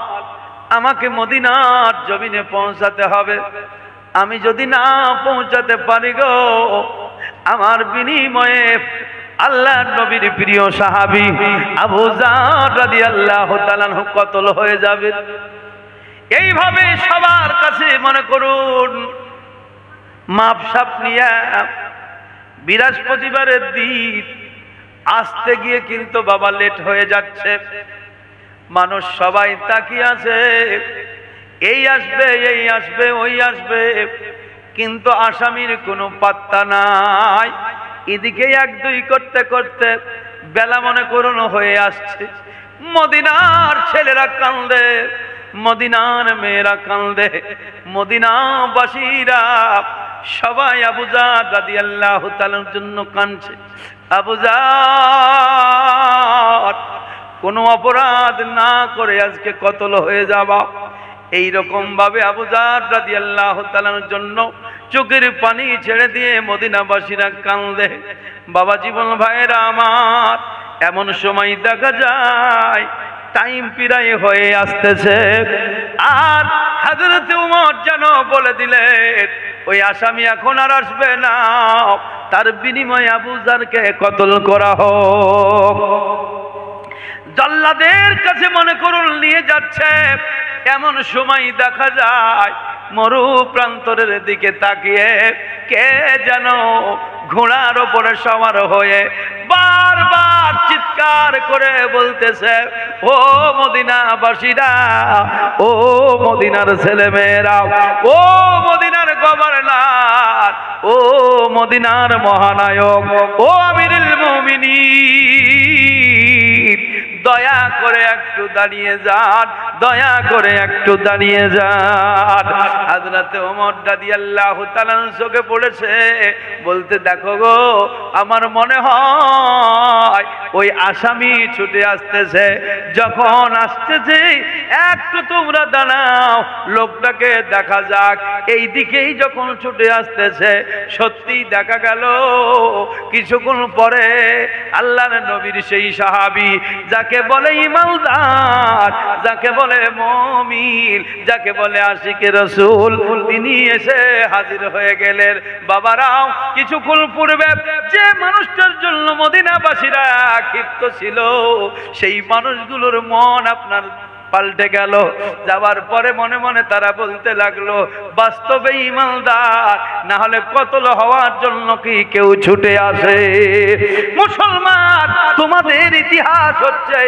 আমাকে মদিনার জমিনে পৌঁছাতে হবে। আমি যদি না পৌঁছাতে পারি গো, আমার বিনিময়ে আল্লাহর নবীর প্রিয় সাহাবী আবু যার রাদিয়াল্লাহু তাআলা আনহু কতল হয়ে যাবে। এইভাবে সবার কাছে মনে করুন মাপসাপ নিয়ে বৃহস্পতিবারের দিন আসতে গিয়ে কিন্তু বাবা লেট হয়ে যাচ্ছে। মানুষ সবাই তাকিয়ে আছে, এই আসবে এই আসবে ওই আসবে, কিন্তু আসামির কোনো পাত্তা নাই। এদিকে এক দুই করতে করতে বেলা মনে করুন হয়ে আসছে। মদিনার ছেলেরা কান্দে, মদিনার মেয়েরা কান্দে, মদিনাবাসীরা সবাই আবু যার রাদিয়াল্লাহু তাআলার জন্য কাঁদছে। আবু যার কোনো অপরাধ না করে আজকে কতল হয়ে যাবা, এইরকম ভাবে আবু যার রাদিয়াল্লাহু তাআলার জন্য চোখের পানি ছেড়ে দিয়ে মদিনাবাসীরা কান্দে। বাবা জীবন ভাইরা আমার, এমন সময় দেখা যায় টাইম প্রায় হয়ে আসতেছে, আর হযরত ওমর যেন বলে দিলেন ওই আসামি এখন আর আসবে না, তার বিনিময়ে আবু যারকে কতল করা হোক। জল্লাদের কাছে মনে করুন নিয়ে যাচ্ছে, এমন সময় দেখা যায় মরু প্রান্তরের দিকে তাকিয়ে কে যেন ঘোড়ার উপরে সওয়ার হয়ে বারবার চিৎকার করে বলতেছে, ও মদিনাবাসীরা, ও মদিনার ছেলেমেয়েরা, ও মদিনার গভর্নর, ও মদিনার মহানায়ক, ও আমিরুল মুমিনিন, দয়া করে একটু দাঁড়িয়ে যান, দয়া করে একটু দাঁড়িয়ে যান। হযরত ওমর রাদিয়াল্লাহু তাআলা চোখে পড়েছে, বলতে দেখো গো, আমার মনে হয় ওই আসামি ছুটে আসতেছে। যখন আসতেছে একটু তোমরা দাঁড়াও, লোকটাকে দেখা যাক। এই দিকেই যখন ছুটে আসতেছে, সত্যি দেখা গেল কিছুক্ষণ পরে আল্লাহর নবীর সেই সাহাবী, যাকে বলে ঈমানদার, যাকে বলে মুমিন, যাকে বলে আশিকে রাসূল, তিনি এসে হাজির হয়ে গেলেন। বাবারাও, কিছুক্ষণ পূর্বে যে মানুষটার জন্য মদিনাবাসীরা ক্ষিপ্ত ছিল, সেই মানুষগুলোর মন আপনার পাল্টে গেল। যাওয়ার পরে মনে মনে তারা বলতে লাগলো, বাস্তবে ঈমানদার না হলে কতল হওয়ার জন্য কি কেউ ছুটে আসে? মুসলমান, তোমাদের ইতিহাস হচ্ছে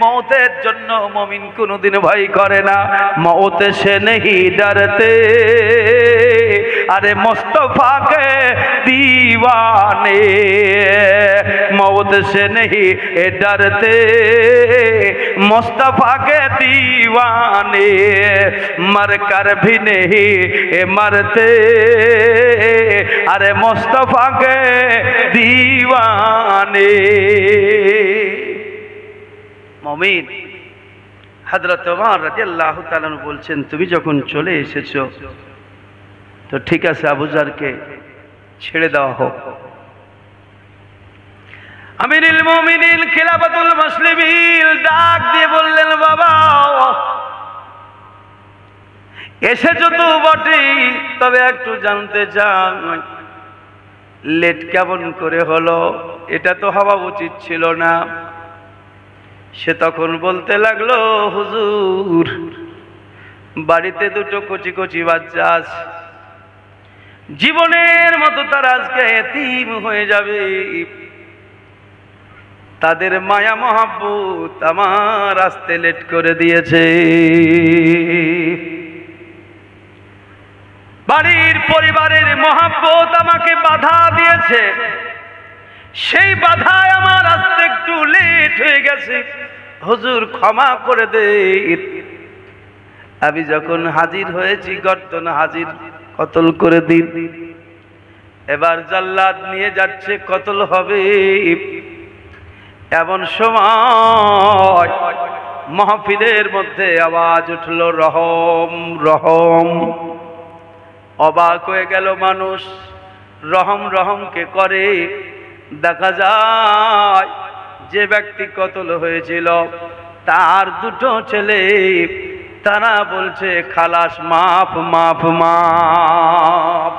মওতের জন্য মুমিন কোনদিন ভয় করে না। মওত সে নেহি ডরতে, আরে মুস্তফা কে दीवाने, मौत से नहीं डरते मुस्तफा के दीवाने, मर कर भी नहीं मरते, अरे मुस्तफा के दीवाने। मुमिन हजरत उमर রাদিয়াল্লাহু তাআলা বলছেন, তুমি যখন চলে এসেছো তো ঠিক আছে, আবু যারকে ছেড়ে দেওয়া হোক। আমিরুল মুমিনিন খিলাফাতুল মুসলিমিন ডাক দিয়ে বললেন, বাবা এসেছো তো বটেই, তবে একটু জানতে চাই লেট কেমন করে হলো? এটা তো হওয়া উচিত ছিল না। সে তখন বলতে লাগলো, হুজুর বাড়িতে দুটো কচি কচি বাচ্চা আছে, জীবনের মতো তারা আজকে এতিম হয়ে যাবে, তাদের মায়া মহব্বত আমার আসতে লেট করে দিয়েছে। বাড়ির পরিবারের মহব্বত আমাকে বাধা দিয়েছে, সেই বাধায় আমার আসতে একটু লেট হয়ে গেছে, হুজুর ক্ষমা করে দেন। আমি যখন হাজির হয়েছি গর্দন হাজির, কতল করে দিন। এবার জাল্লাদ নিয়ে যাচ্ছে, কতল হবে। এমন সময় মাহফিলের মধ্যে আওয়াজ উঠল, রহম রহম। অবাক হয়ে গেল মানুষ, রহম রহমকে করে। দেখা যায় যে ব্যক্তি কতল হয়েছিল তার দুটো ছেলে, তারা বলছে খালাস, মাফ মাফ মাফ।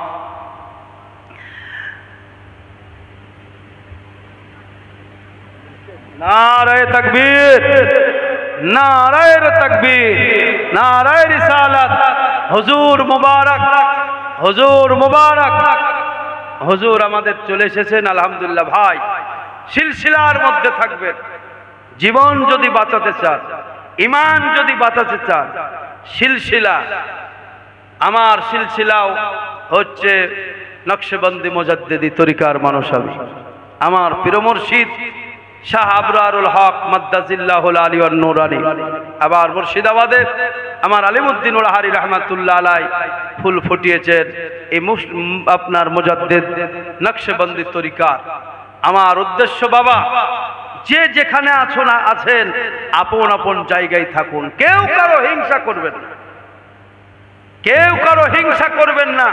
নারায়ে তাকবীর, নারায়ে তাকবীর, নারায়ে রিসালাত। হুজুর মুবারক, হুজুর মুবারক। হুজুর আমাদের চলে এসেছেন আলহামদুলিল্লাহ। ভাই, সিলসিলার মধ্যে থাকবেন। জীবন যদি বাঁচাতে চান, ঈমান যদি বাঁচাতে চান, সিলসিলা, আমার সিলসিলাও হচ্ছে নকশবন্দি মুজাদ্দিদি তরিকার মানুষ আমি। আমার পীর মুর্শিদ শাহ আবরারুল হক মাদ্দাজিল্লাহুল আলী ওয়ান নূরানী। আবার মুর্শিদাবাদে আমার আলিমউদ্দিন উলাহারি রহমাতুল্লাহ আলাই ফুল ফুটিয়েছেন এই আপনার মুজাদ্দিদ নকশবন্দি তরিকার। আমার উদ্দেশ্য বাবা, যে যেখানে আছেন আপন আপন জায়গায় থাকুন, কেউ কারো হিংসা করবেন না, কেউ কারো হিংসা করবেন না।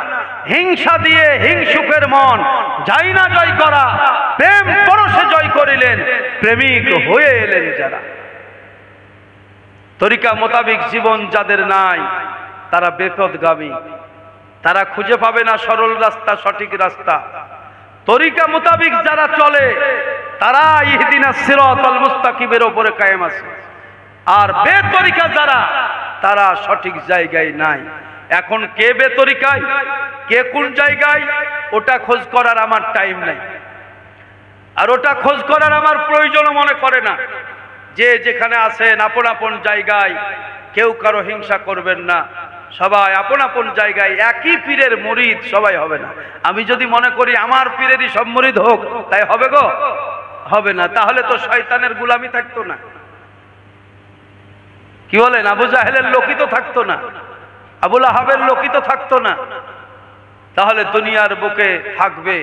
হিংসা দিয়ে হিংসুকের মন যাই না জয় করা, প্রেম পরশে জয় করিলেন, প্রেমিক হয়ে এলেন যারা। তরিকা মোতাবিক জীবন যাদের নাই তারা বিপদগামী, তারা খুঁজে পাবে না সরল রাস্তা, সঠিক রাস্তা। তরিকা মোতাবিক যারা চলে তারা ইহদিনাস সিরাতাল মুস্তাকিমের উপরে কায়েম আছে। আর বেতরিকা যারা, তারা সঠিক জায়গায় নাই। এখন কে বেতরিকায়, কে কোন জায়গায়, ওটা খোঁজ করার আমার টাইম নাই, আর ওটা খোঁজ করার আমার প্রয়োজনও মনে করে না। যে যেখানে আছেন আপন আপন জায়গায়, কেউ কারো হিংসা করবেন না। সবাই আপন আপন জায়গায়। একই পীরের মুরিদ সবাই হবে না। আমি যদি মনে করি আমার পীরেরই সব মুরিদ হোক, তাই হবে গো? হবে না। তাহলে তো শয়তানের গোলামি থাকতো না। কি বলেন? আবু জাহেলের লোকই তো থাকতো না, আবু লাহাবের লোকই তো থাকতো না। তাহলে দুনিয়ার বুকে থাকবে,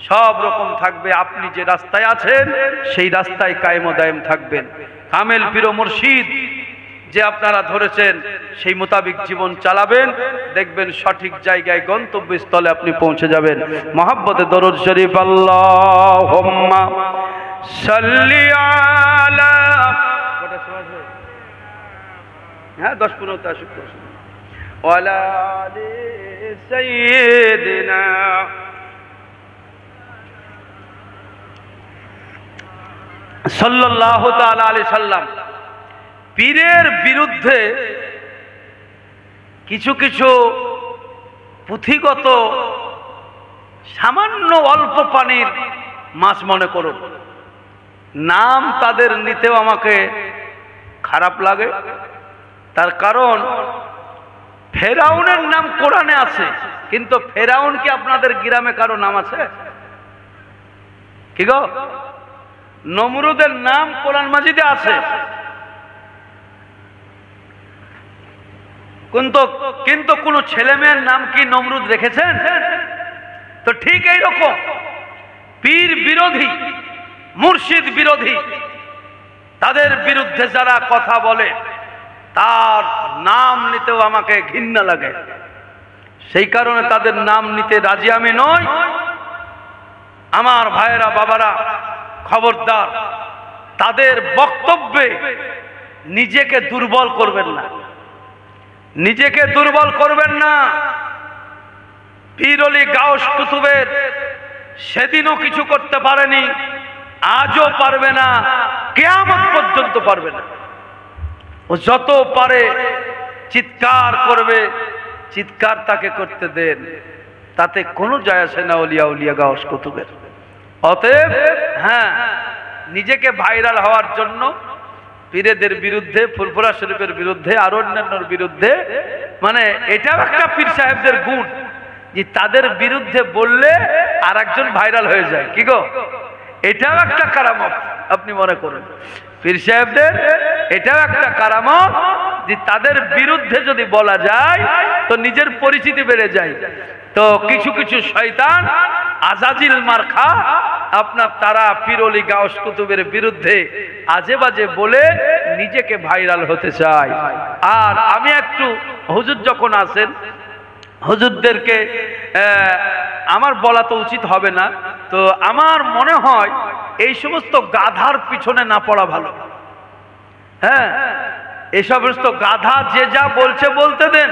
সব রকম থাকবে। আপনি যে রাস্তায় আছেন সেই রাস্তায় কায়েম ও দায়েম থাকবেন। কামেল পীর মুর্শিদ যে আপনারা ধরেছেন সেই মোতাবিক জীবন চালাবেন, দেখবেন সঠিক জায়গায় গন্তব্যস্থলে আপনি পৌঁছে যাবেন। মহব্বতে দরুদ শরীফ আল্লাহুম্মা সাল্লি আলা, হ্যাঁ 10-15 আসুক, ওয়ালা আলি সাইয়্যিদিনা সাল্লাল্লাহু তাআলা আলাইহি সাল্লাম। পীরের বিরুদ্ধে কিছু কিছু পুঁথিগত সামান্য অল্প পানির মাছ মনে করুন, নাম তাদের নিতেও আমাকে খারাপ লাগে। তার কারণ ফেরাউনের নাম কোরআনে আছে, কিন্তু ফেরাউন কি আপনাদের গ্রামে কারো নাম আছে? কি গো? নমরুদের নাম কোরআন মাজিদে আছে, কিন্তু কোন ছেলে মেয়ের নাম কি নমরুদ রেখেছেন? তো ঠিক এইরকম পীর বিরোধী, মুর্শিদ বিরোধী, তাদের বিরুদ্ধে যারা কথা বলে তার নাম নিতেও আমাকে ঘৃণা লাগে। সেই কারণে তাদের নাম নিতে রাজি আমি নই। আমার ভাইয়েরা, বাবারা, খবরদার, তাদের বক্তব্যে নিজেকে দুর্বল করবেন না, নিজেকে দুর্বল করবেন না। পীর ওলি গাউস কুতুবের সেদিনও কিছু করতে পারেনি, আজও পারবে না, কিয়ামত পর্যন্ত পারবে না। ও যত পারে চিৎকার করবে, চিৎকার তাকে করতে দেন, তাতে কোনো যায় আসে না ওলিয়া উলিয়া গাউস কুতুবের। অতএব হ্যাঁ, নিজেকে ভাইরাল হওয়ার জন্য পীরেদের বিরুদ্ধে, ফুরফুরা শরীফের বিরুদ্ধে, আর অন্যান্যর বিরুদ্ধে, মানে এটাও একটা পীর সাহেবদের গুণ যে তাদের বিরুদ্ধে বললে আর একজন ভাইরাল হয়ে যায়। কি গো? এটাও একটা কারামত আপনি মনে করেন। পীর সাহেবদের এটাও একটা কারামত যে তাদের বিরুদ্ধে যদি বলা যায় তো নিজের পরিচিতি বেড়ে যায়। তো কিছু কিছু শয়তান আজাজিল মার্খা আপনার, তারা পীর ওলি গাউস কুতুবের বিরুদ্ধে আজে বাজে বলে নিজেকে ভাইরাল হতে চায়। আর আমি একটু, হুজুর যখন আসেন হুজুরদেরকে আমার বলা তো উচিত হবে না, তো আমার মনে হয় এই সমস্ত গাধার পিছনে না পড়া ভালো। হ্যাঁ, এই সমস্ত গাধা যে যা বলছে বলতে দেন,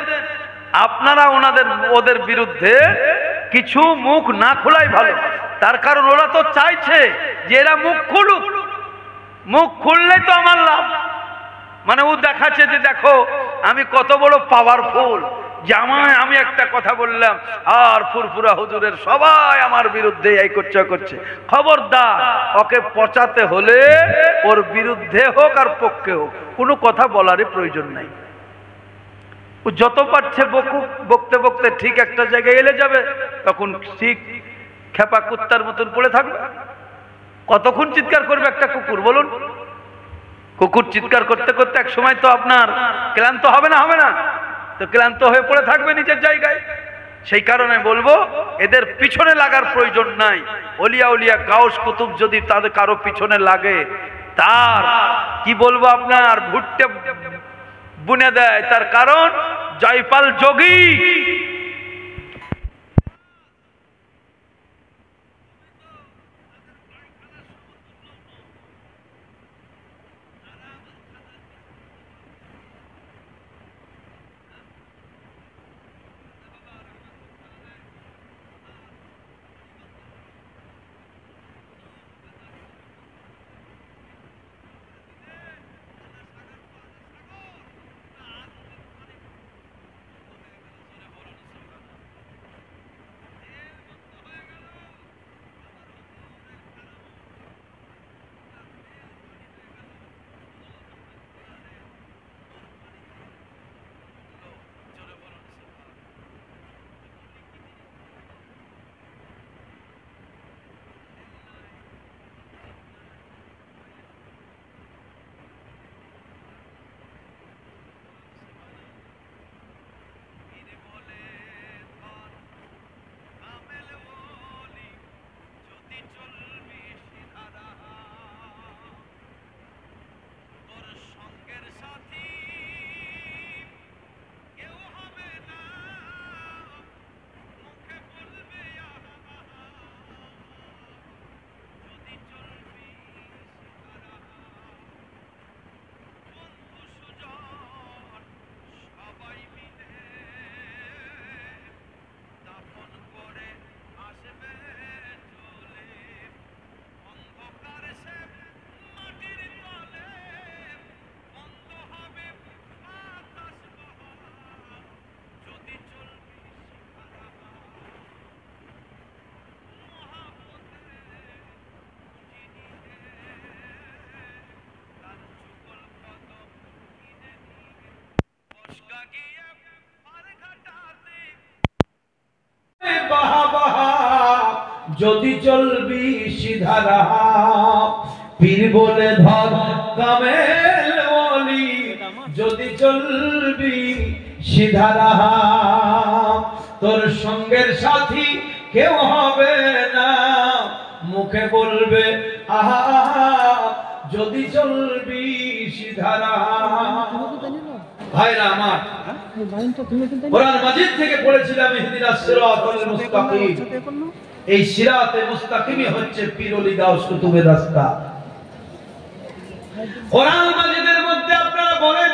আপনারা ওদের বিরুদ্ধে কিছু মুখ না খোলাই ভালো। তার কারণ ওরা তো চাইছে যে এরা মুখ খুলুক, মুখ খুললেই তো আমার লাভ। মানে ও দেখাচ্ছে যে দেখো আমি কত বড় পাওয়ারফুল, জামায় আমি একটা কথা বললাম আর ফুরফুরা হুজুরের সবাই আমার বিরুদ্ধে এই করছে। খবরদার, ওকে পচাতে হলে ওর বিরুদ্ধে হোক আর পক্ষে হোক কোনো কথা বলারই প্রয়োজন নাই। ও যত পারছে বকতে বকতে ঠিক একটা জায়গায় এলে যাবে, তখন ঠিক খেপা কুত্তার মতন পড়ে থাকবে। কতক্ষণ চিৎকার করবে একটা কুকুর বলুন? কুকুর চিৎকার করতে করতে এক সময় তো আপনার ক্লান্ত হবে না? তো ক্লান্ত হয়ে পড়ে থাকবে নিজের জায়গায়। সেই কারণে বলবো এদের পিছনে লাগার প্রয়োজন নাই। অলিয়া গাউস কুতুব যদি তাদের কারো পিছনে লাগে, তার কি বলবো আপনার ভুট্টে বুনে দেয়। তার কারণ জয়পাল যোগী যদি চলবি সিধা রাহা, পীর বলে ধর কামেল ওলি, যদি চলবি সিধা রাহা, তোর সঙ্গের সাথী কেউ হবে না, মুখে বলবে আহা, যদি চলবি সিধা রাহা। ভাইরা আমার, কোরআন মাজিদ থেকে পড়েছিলাম ইহদিনাস সিরাতাল মুস্তাকিম। এই সিরাতে মুস্তাকিমই হচ্ছে পীর ওলি গাউস কুতুবের রাস্তা। কোরআন মাজিদের মধ্যে আপনারা বলেন,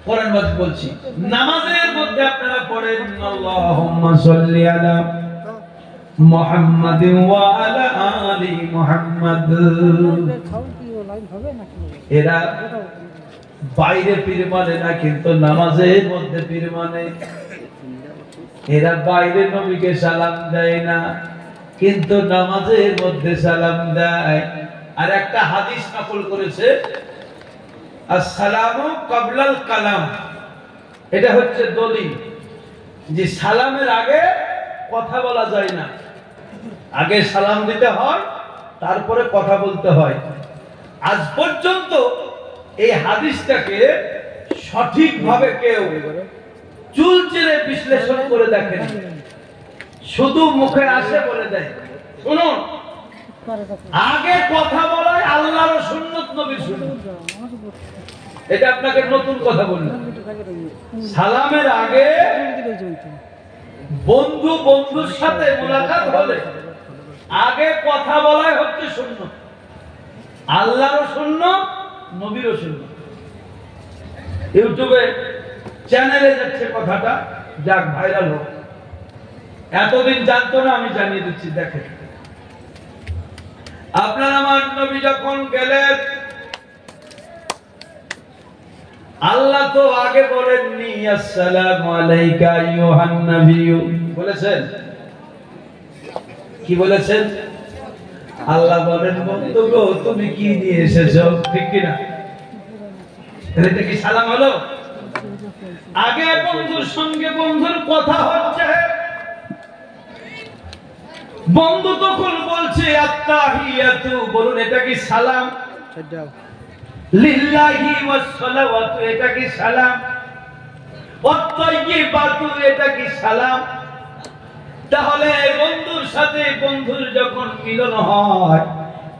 কোরআন মাজিদ বলছি, নামাজের মধ্যে আপনারা পড়েন আল্লাহুম্মা সাল্লি আলা মুহাম্মাদিন ওয়া আলা আলি মুহাম্মাদ। এরা বাইরে পীর মানে না, কিন্তু নামাজের মধ্যে পীর মানে। এরা বাইরে নবীকে সালাম দেয় না, কিন্তু নামাজের মধ্যে সালাম দেয়। আর একটা হাদিস নকল করেছে, আসসালামু ক্বাবলাল কালাম। এটা হচ্ছে দলিল যে সালামের আগে কথা বলা যায় না, আগে সালাম দিতে হয়, তারপরে কথা বলতে হয়। আজ পর্যন্ত এই হাদিসটাকে সঠিকভাবে কেউ চুল চেরে বিশ্লেষণ করে দেখেন, শুধু মুখে আসে বলে দেয়। শুনুন, আগে কথা বলায় আল্লাহর সুন্নত, নবীর সুন্নত। এটা আপনাকে নতুন কথা বললাম। সালামের আগে বন্ধু বন্ধুর সাথে মুলাকাত হলে আগে কথা বলাই হচ্ছে সুন্নাত। আল্লাহরও সুন্নাত, নবীরও সুন্নাত। ইউটিউবে চ্যানেলে যাচ্ছে কথাটা, যাক ভাইরাল হোক। এতদিন জানতো না, আমি জানিয়ে দিচ্ছি। দেখেন, আপনার আমার নবী যখন গেলেন, আল্লাহ তো আগে বলেননি আসসালামু আলাইকা আইয়ুহান নাবিয়্যু, বলেছেন? কি বলেছেন? আল্লাহ বলেন, বন্ধু গো তুমি কি নিয়ে এসেছো, ঠিক কি না? এটা কি সালাম হলো? আগে বন্ধুর সঙ্গে বন্ধুর কথা হচ্ছে, বন্ধু তখন বলছে আত্তাহিয়াতু, বলুন এটা কি সালাম? লিল্লাহি ওয়াস সালাওয়াতু, এটা কি সালাম? ওয়াত তাইয়্যিবাতু, এটা কি সালাম? তাহলে বন্ধুর সাথে বন্ধুর যখন মিলন হয়,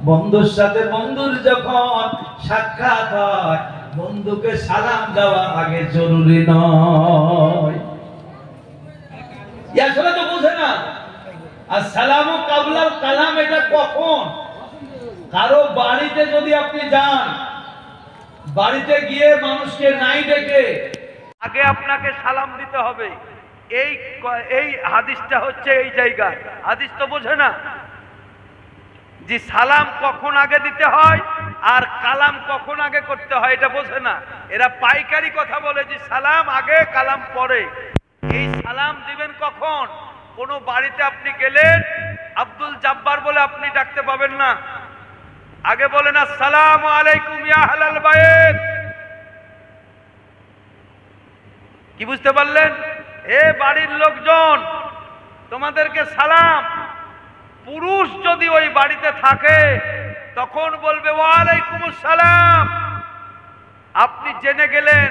বন্ধুর সাথে বন্ধুর যখন সাক্ষাৎ হয়, বন্ধুকে সালাম দেওয়া আগে জরুরি নয়। আসলে তো বোঝে না। আসসালামু কাবলাল কালাম, এটা কখন? কারো বাড়িতে যদি আপনি যান, বাড়িতে গিয়ে মানুষকে নাই ডেকে আগে আপনাকে সালাম দিতে হবে। এই হাদিসটা হচ্ছে এই জায়গা। হাদিস তো বোঝে না যে সালাম কখন আগে দিতে হয় আর কালাম কখন আগে করতে হয়, এটা বোঝে না। এরা পাইকারি কথা বলে যে সালাম আগে কালাম পরে। এই সালাম দিবেন কখন? কোন বাড়িতে আপনি গেলেন, আব্দুল জাব্বার বলে আপনি ডাকতে পাবেন না। আগে বলেন আসসালামু আলাইকুম ইয়া আহলাল বাইত। কি বুঝতে পারলেন? এ বাড়ির লোকজন, তোমাদেরকে সালাম। পুরুষ যদি ওই বাড়িতে থাকে তখন বলবে ওয়া আলাইকুমুস সালাম। আপনি জেনে গেলেন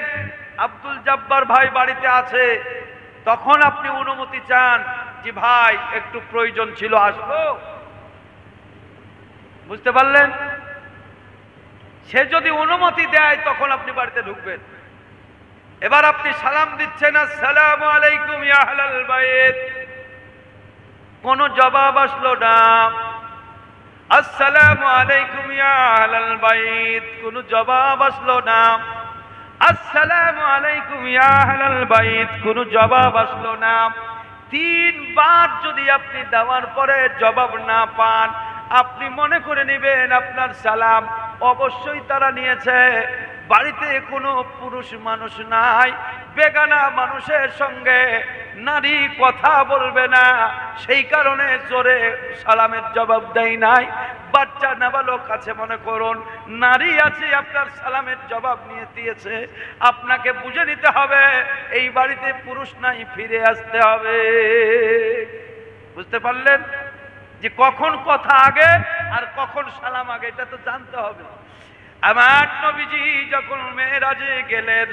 আব্দুল জাব্বার ভাই বাড়িতে আছে, তখন আপনি অনুমতি চান যে ভাই একটু প্রয়োজন ছিল, আসবো। বুঝতে পারলেন? সে যদি অনুমতি দেয় তখন আপনি বাড়িতে ঢুকবেন। এবার আপনি সালাম দিচ্ছেন আসসালামু আলাইকুম ইয়া আহলাল বাইত, কোন জবাব আসলো না। আসসালামু আলাইকুম ইয়া আহলাল বাইত, কোন জবাব আসলো না। আসসালামু আলাইকুম ইয়া আহলাল বাইত, কোন জবাব আসলো না। 3 বার যদি আপনি দেওয়ার পরে জবাব না পান, আপনি মনে করে নেবেন আপনার সালাম অবশ্যই তারা নিয়েছে। বাড়িতে কোনো পুরুষ মানুষ নাই, বেগানা মানুষের সঙ্গে নারী কথা বলবে না, সেই কারণে জোরে সালামের জবাব দেয় নাই। বাচ্চা নাবালক আছে, মনে করুন নারী আছে, আপনার সালামের জবাব নিয়ে দিয়েছে, আপনাকে বুঝে নিতে হবে এই বাড়িতে পুরুষ নাই, ফিরে আসতে হবে। বুঝতে পারলেন যে কখন কথা আগে আর কখন সালাম আগে, এটা তো জানতে হবে। আমার নবীজি যখন মেরাজে গেলেন,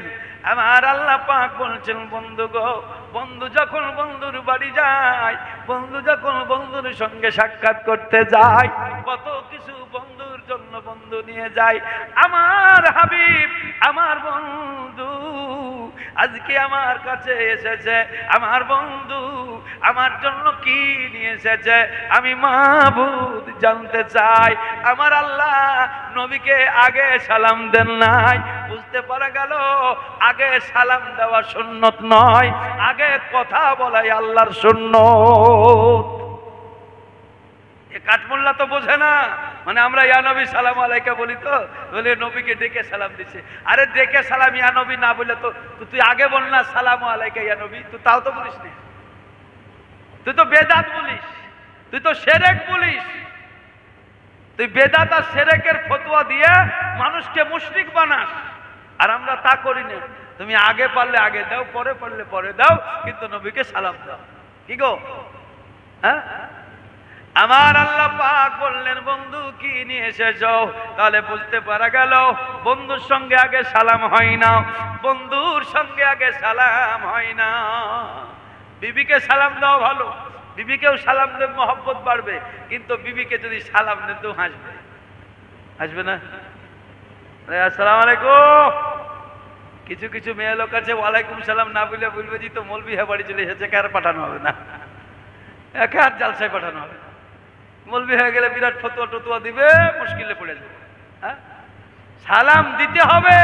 আমার আল্লাহ পাক বলছেন বন্ধু গো, বন্ধু যখন বন্ধুর বাড়ি যায়, বন্ধু যখন বন্ধুর সঙ্গে সাক্ষাৎ করতে যায়, কত কিছু বন্ধুর জন্য বন্ধু নিয়ে যায়। আমার হাবিব, আমার বন্ধু আজকে আমার কাছে এসেছে, আমার বন্ধু আমার জন্য কি নিয়ে এসেছে আমি মাবুদ জানতে চাই। আমার আল্লাহ নবীকে আগে সালাম দেন নাই। বুঝতে পারা গেল আগে সালাম দেওয়া সুন্নত নয়, আগে কথা বলাই আল্লাহর সুন্নত। এ কাঠমোল্লা তো বোঝে না। মানে আমরা ইয়া নবী সালাম আলাইকা বলি, তো বলে নবীকে ডেকে সালাম দিছে। আরে ডেকে সালাম ইয়া নবী না বলে তো তুই আগে বল না সালাম আলাইকা ইয়া নবী, তুই তাও তো বলিস না। তুই তো বেদাত বলিস, তুই তো শিরক বলিস। তুই বেদাত আর শিরকের ফতোয়া দিয়ে মানুষকে মুশরিক বানাস, আর আমরা তা করি না। তুমি আগে পারলে আগে দাও, পরে পারলে পরে দাও, কিন্তু নবীকে সালাম দাও। কি গো? হ্যাঁ, আমার আল্লাহ পাক বললেন বন্ধু কি নিয়ে এসেছো? তাহলে বুঝতে পারা গেল বন্ধুর সঙ্গে আগে সালাম হয় না, বন্ধুর সঙ্গে আগে সালাম হয় না। বিবিকে সালাম দাও ভালো, বিবিকেও সালাম দেব, মহব্বত বাড়বে। কিন্তু বিবিকে যদি সালাম দেন তো হাসবে, হাসবে না? আসসালামু আলাইকুম, কিছু কিছু মেয়ে লোক আছে ওয়ালাইকুম সালাম না বলে বলবে যে তো মৌলবি হ্যাঁ বাড়ি চলে এসেছে, একে আর পাঠানো হবে না, একে আর জালসায় পাঠানো হবে না। মৌলবি হয়ে গেলে বিরাট ফতুয়া টতুয়া দিবে, মুশকিলে পড়ে যাবে। হ্যাঁ, সালাম দিতে হবে,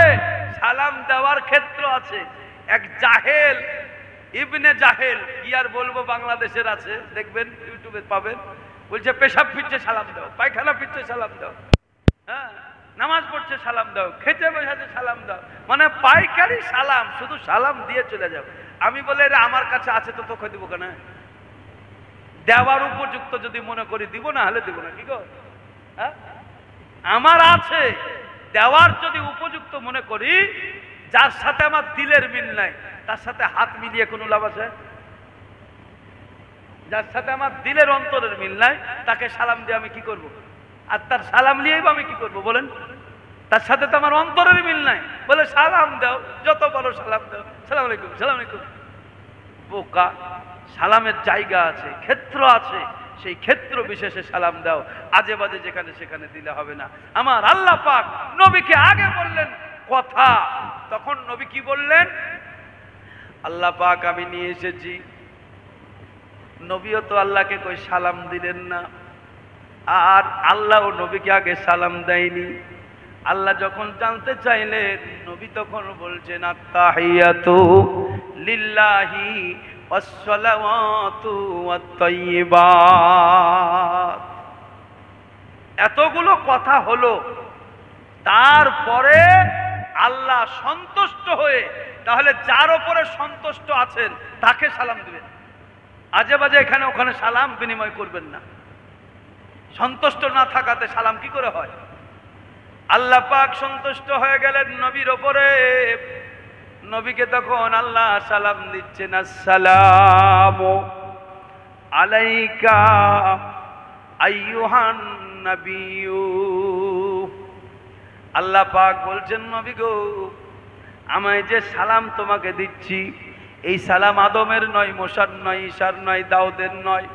সালাম দেওয়ার ক্ষেত্র আছে। এক জাহেল, ইবনে জাহেল, কি আর বলবো, বাংলাদেশের আছে, দেখবেন ইউটিউবে পাবেন, বলছে পেশাব ফিরছে সালাম দাও, পায়খানা ফিরছে সালাম দাও, হ্যাঁ নামাজ পড়ছে সালাম দাও, খেতে বসাতে সালাম দাও, মানে পাইকারি সালাম, শুধু সালাম দিয়ে চলে যাও। আমি বলে রে আমার কাছে আছে তো তোকে দিব কেন? দেওয়ার উপযুক্ত যদি মনে করি দিব, না হলে দিব না। কি গো, হ্যাঁ আমার আছে, দেওয়ার যদি উপযুক্ত মনে করি, যার সাথে আমার দিলের মিল নাই তার সাথে হাত মিলিয়ে কোনো লাভ আছে? যার সাথে আমার দিলের অন্তরের মিল নাই তাকে সালাম দিয়ে আমি কি করব? আর তার সালাম নিয়েই আমি কি করব বলেন? তার সাথে তো আমার অন্তরের মিল নাই, বলে সালাম দাও, যত বড় সালাম দাও, সালাম আলাইকুম সালাম আলাইকুম। বোকা, সালামের জায়গা আছে, ক্ষেত্র আছে, সেই ক্ষেত্র বিশেষে সালাম দাও, আজে বাজে যেখানে সেখানে দিলে হবে না। আমার আল্লাহ পাক নবীকে আগে বললেন কথা, তখন নবী কি বললেন? আল্লাহ পাক আমি নিয়ে এসেছি। নবীও তো আল্লাহকে কই সালাম দিলেন না, আর আল্লাহ নবীকে আগে সালাম দেয়নি। আল্লাহ যখন জানতে চাইলেন, নবী তখন বলছেন আত্তাহিয়াতু লিল্লাহি ওয়াসসালাওয়াতু ওয়াত-তাইয়্যিবাত। এতগুলো কথা হলো, তারপরে আল্লাহ সন্তুষ্ট হয়ে, তাহলে যার উপরে সন্তুষ্ট আছেন তাকে সালাম দিবেন, আজে বাজে এখানে ওখানে সালাম বিনিময় করবেন না। সন্তুষ্ট না থাকাতে সালাম কি করে হয়? আল্লাহ পাক সন্তুষ্ট হয়ে গেলেন নবীর ওপরে। নবীকে তখন আল্লাহ সালাম দিচ্ছেন, আসসালামু আলাইকা আইয়ুহান নাবিয়্যু। আল্লাহ পাক বলছেন, নবী গো, আমায় যে সালাম তোমাকে দিচ্ছি, এই সালাম আদমের নয়, মুসার নয়, ঈসার নয়, দাউদের নয়,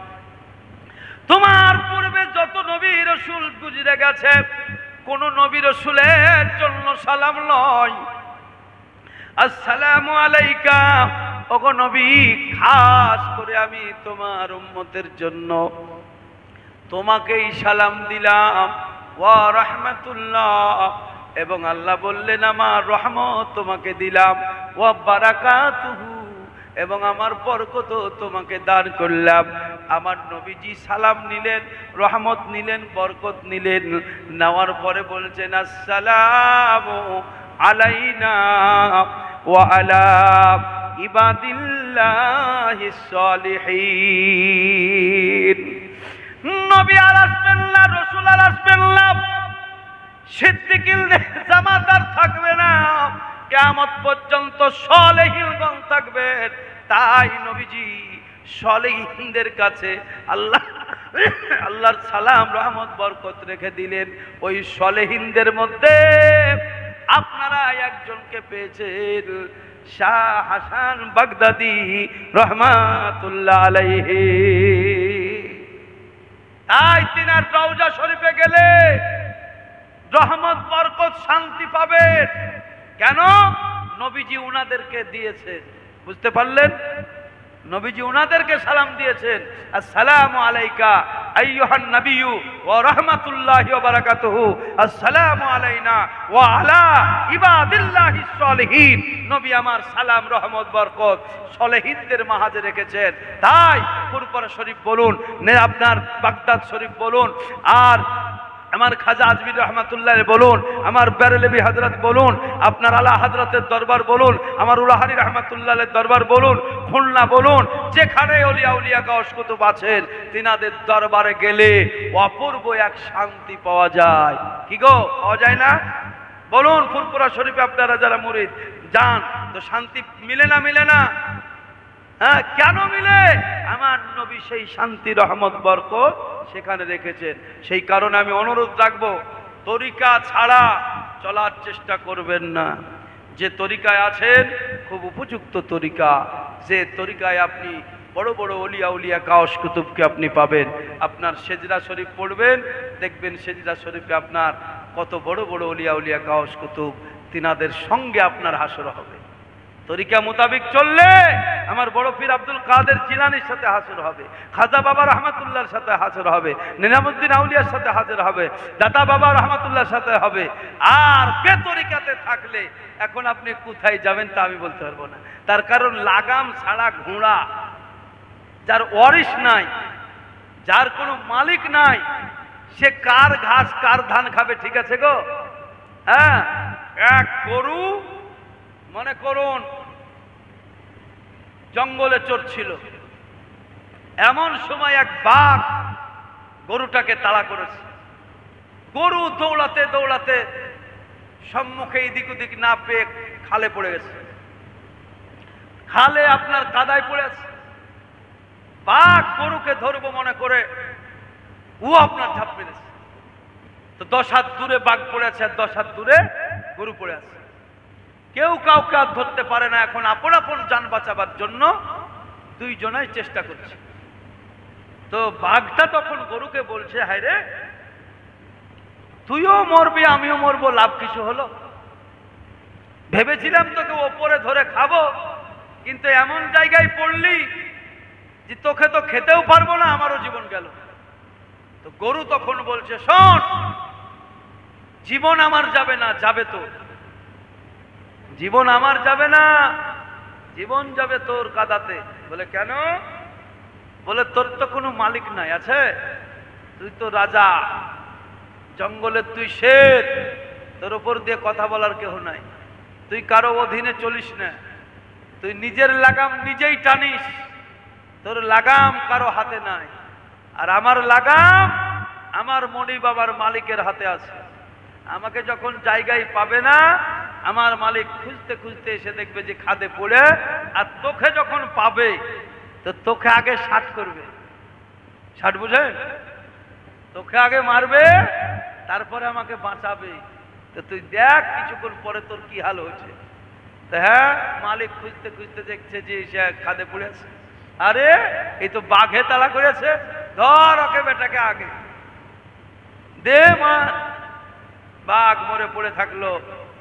তোমার পূর্বে যত নবী রাসূল গুজরে গেছে কোন নবী রাসূলের জন্য সালাম নয়। আসসালামু আলাইকা, ওগো নবী, খাস করে আমি তোমার উম্মতের জন্য তোমাকেই সালাম দিলাম। ওয়া রাহমাতুল্লাহ, এবং আল্লাহ বললেন আমার রহমত তোমাকে দিলাম। ওয়া বারাকাতুহু, এবং আমার বরকত তোমাকে দান করলাম। আমার নবীজি সালাম নিলেন, রহমত নিলেন, বরকত নিলেন, নেওয়ার পরে বলছেন আসসালামু আলাইনা ওয়া আলা ইবাদিল্লাহিস সালিহিন। নবী আর আসবেন না, রাসূল আর আসবেন না, সিদ্দিকীদের জামাত আর থাকবে না, কিয়ামত পর্যন্ত সালেহীনগণ থাকবেন। তাই নবীজি সালেহীনদের কাছে আল্লাহর সালাম রহমত বরকত রেখে দিলেন। ওই সালেহীনদের মধ্যে আপনারা একজনকে পেয়েছেন, শাহ হাসান বাগদাদি রহমাতুল্লাহ আলাইহি। তাই তিনার রওজা শরীফে গেলে রহমত বরকত শান্তি পাবেন। কেন? নবীজি উনাদেরকে দিয়েছেন, বুঝতে পারলেন? নবীজি উনাদেরকে সালাম দিয়েছেন, আসসালামু আলাইকা আইয়ুহান নাবিয়্যু ওয়া রাহমাতুল্লাহি ওয়া বারাকাতুহু, আসসালামু আলাইনা ওয়া আলা ইবাদিল্লাহিস সালিহিন। নবী আমার সালাম রহমত বরকত সালেহীনদের মাঝে রেখেছেন। তাই ফুরফুরা শরীফ বলুন, আপনার বাগদাদ শরীফ বলুন, আর আমার খাজা আজমির রহমাতুল্লাহ বলুন, আমার বেরেলভী হযরত বলুন, আপনার আলা হযরতের দরবার বলুন, আমার উলাহারি রহমাতুল্লাহের দরবার বলুন, খুলনা বলুন, যেখানে ওলিয়া উলিয়া গাউস কুতুব আছেন, তিনাদের দরবারে গেলে অপূর্ব এক শান্তি পাওয়া যায়। কি গো, পাওয়া যায় না? বলুন, ফুরফুরা শরীফে আপনারা যারা মুরিদ যান তো শান্তি মিলে না? মিলে না? হ্যাঁ, কেন মিলে? আমার নবী সেই শান্তি রহমত বরকত সেখানে রেখেছেন। সেই কারণে আমি অনুরোধ রাখবো, তরিকা ছাড়া চলার চেষ্টা করবেন না। যে তরিকায় আছেন খুব উপযুক্ত তরিকা, যে তরিকায় আপনি বড় বড় ওলিয়া উলিয়া গাউস কুতুবকে আপনি পাবেন। আপনার সেজদা শরীফ পড়বেন, দেখবেন সেজদা শরীফে আপনার কত বড় বড় ওলিয়া উলিয়া গাউস কুতুব তিনাদের সঙ্গে আপনার হাসর হবে। তরিকা মোতাবিক চললে আমার বড় পীর আব্দুল কাদের জিলানির সাথে হাসর হবে, খাজা বাবা রহমাতুল্লাহর সাথে হাসর হবে, নিজামুদ্দিন আউলিয়ার সাথে হাসর হবে, দাতা বাবা রহমাতুল্লাহর সাথে হবে। আর কে তরিকাতে থাকলে এখন আপনি কোথায় যাবেন তা আমি বলতে পারবো না। তার কারণ লাগাম ছাড়া ঘোড়া, যার ওয়ারিশ নাই, যার কোনো মালিক নাই, সে কার ঘাস কার ধান খাবে? ঠিক আছে গো? হ্যাঁ, এক গরু মনে করুন জঙ্গলে চড়ছিল, এমন সময় এক বাঘ গরুটাকে তাড়া করেছে। গরু দৌড়াতে দৌড়াতে সম্মুখে এদিক ওদিক না পেয়ে খালে পড়ে গেছে, খালে আপনার কাদায় পড়ে আছে। বাঘ গরুকে ধরবো মনে করে ও আপনার ঝাঁপ মেরেছে, তো 10 হাত দূরে বাঘ পড়ে আছে আর 10 হাত দূরে গরু পড়ে আছে। কেউ কাউকে আর ধরতে পারে না। এখন আপন আপন জান বাঁচাবার জন্য দুইজনাই চেষ্টা করছে। তো বাঘটা তখন গরুকে বলছে, হায় রে, তুইও মরবি আমিও মরবো, লাভ কিছু হলো? ভেবেছিলাম তোকে ওপরে ধরে খাবো, কিন্তু এমন জায়গায় পড়লি যে তোকে তো খেতেও পারবো না, আমারও জীবন গেল। তো গরু তখন বলছে, শোন, জীবন আমার যাবে না, যাবে তো। জীবন আমার যাবে না, জীবন যাবে তোর কাদাতে। বলে কেন? বলে তোর তো কোনো মালিক নাই, আছে? তুই তো রাজা, জঙ্গলের তুই শের, তোর উপর দিয়ে কথা বলার কেউ নাই, তুই কারো অধীনে চলিস না, তুই নিজের লাগাম নিজেই টানিস, তোর লাগাম কারো হাতে নাই। আর আমার লাগাম আমার মনি বাবার মালিকের হাতে আছে। আমাকে যখন জায়গায় পাবে না, আমার মালিক খুঁজতে খুঁজতে এসে দেখবে যে খাদে পড়ে, আর তোকে যখন পাবে তো তোকে আগে ষাট করবে। ষাট বুঝেন? তোকে আগে মারবে, তারপরে আমাকে বাঁচাবে। তো তুই দেখ কিছুক্ষণ পরে তোর কি হাল হয়েছে। তো হ্যাঁ, মালিক খুঁজতে খুঁজতে দেখছে যে সে খাদে পড়ে আছে। আরে এই তো বাঘে তাড়া করেছে, ধর ওকে বেটাকে আগে দে মার। বাঘ মরে পড়ে থাকলো,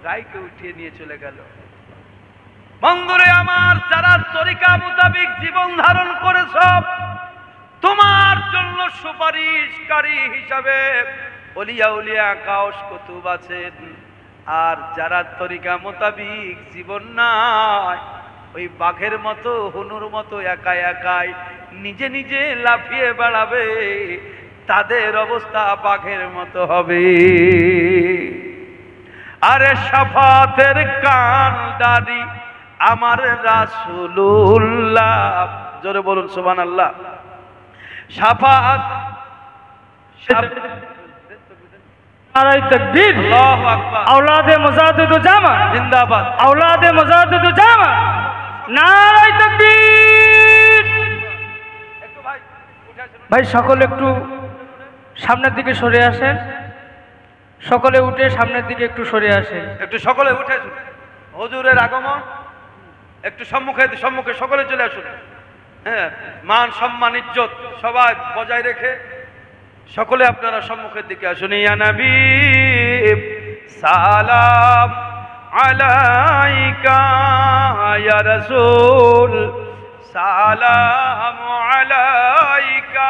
গাইকে উঠিয়ে নিয়ে চলে গেল। বন্ধুরে আমার, যারা তরিকা মোতাবিক জীবন ধারণ করেছ, তোমার জন্য সুপারিশকারী হিসাবে ওলিয়া উলিয়া কাউস কুতুব আছেন। আর যারা তরিকা মোতাবিক জীবন নাই, ওই বাঘের মতো হনুর মতো একা একাই নিজে নিজে লাফিয়ে বেড়াবে, তাদের অবস্থা বাঘের মতো হবে। আরে শাফাতের কান্ডারি আমার রাসূলুল্লাহ, জোরে বলুন সুবহানাল্লাহ। শাফাত, নারায়ে তাকবীর, আল্লাহু আকবার। আওলাদে মুজাদ্দিদু জামা জিন্দাবাদ, আওলাদে মুজাদ্দিদু জামা, নারায়ে তাকবীর। একটু ভাই উঠে আসুন। ভাই সকলে একটু সামনের দিকে সরে আসেন, সকলে উঠে সামনের দিকে একটু সরে আসেন। একটু সকলে উঠে আসুন। হুজুরের আগমন, একটু সম্মুখে সম্মুখে সকলে চলে আসুন। হ্যাঁ, মান সম্মান ইজ্জত সবাই বজায় রেখে সকলে আপনারা সম্মুখের দিকে আসুন। ইয়া নবী সালাম আলাইকা, ইয়া রাসূল সালাম আলাইকা।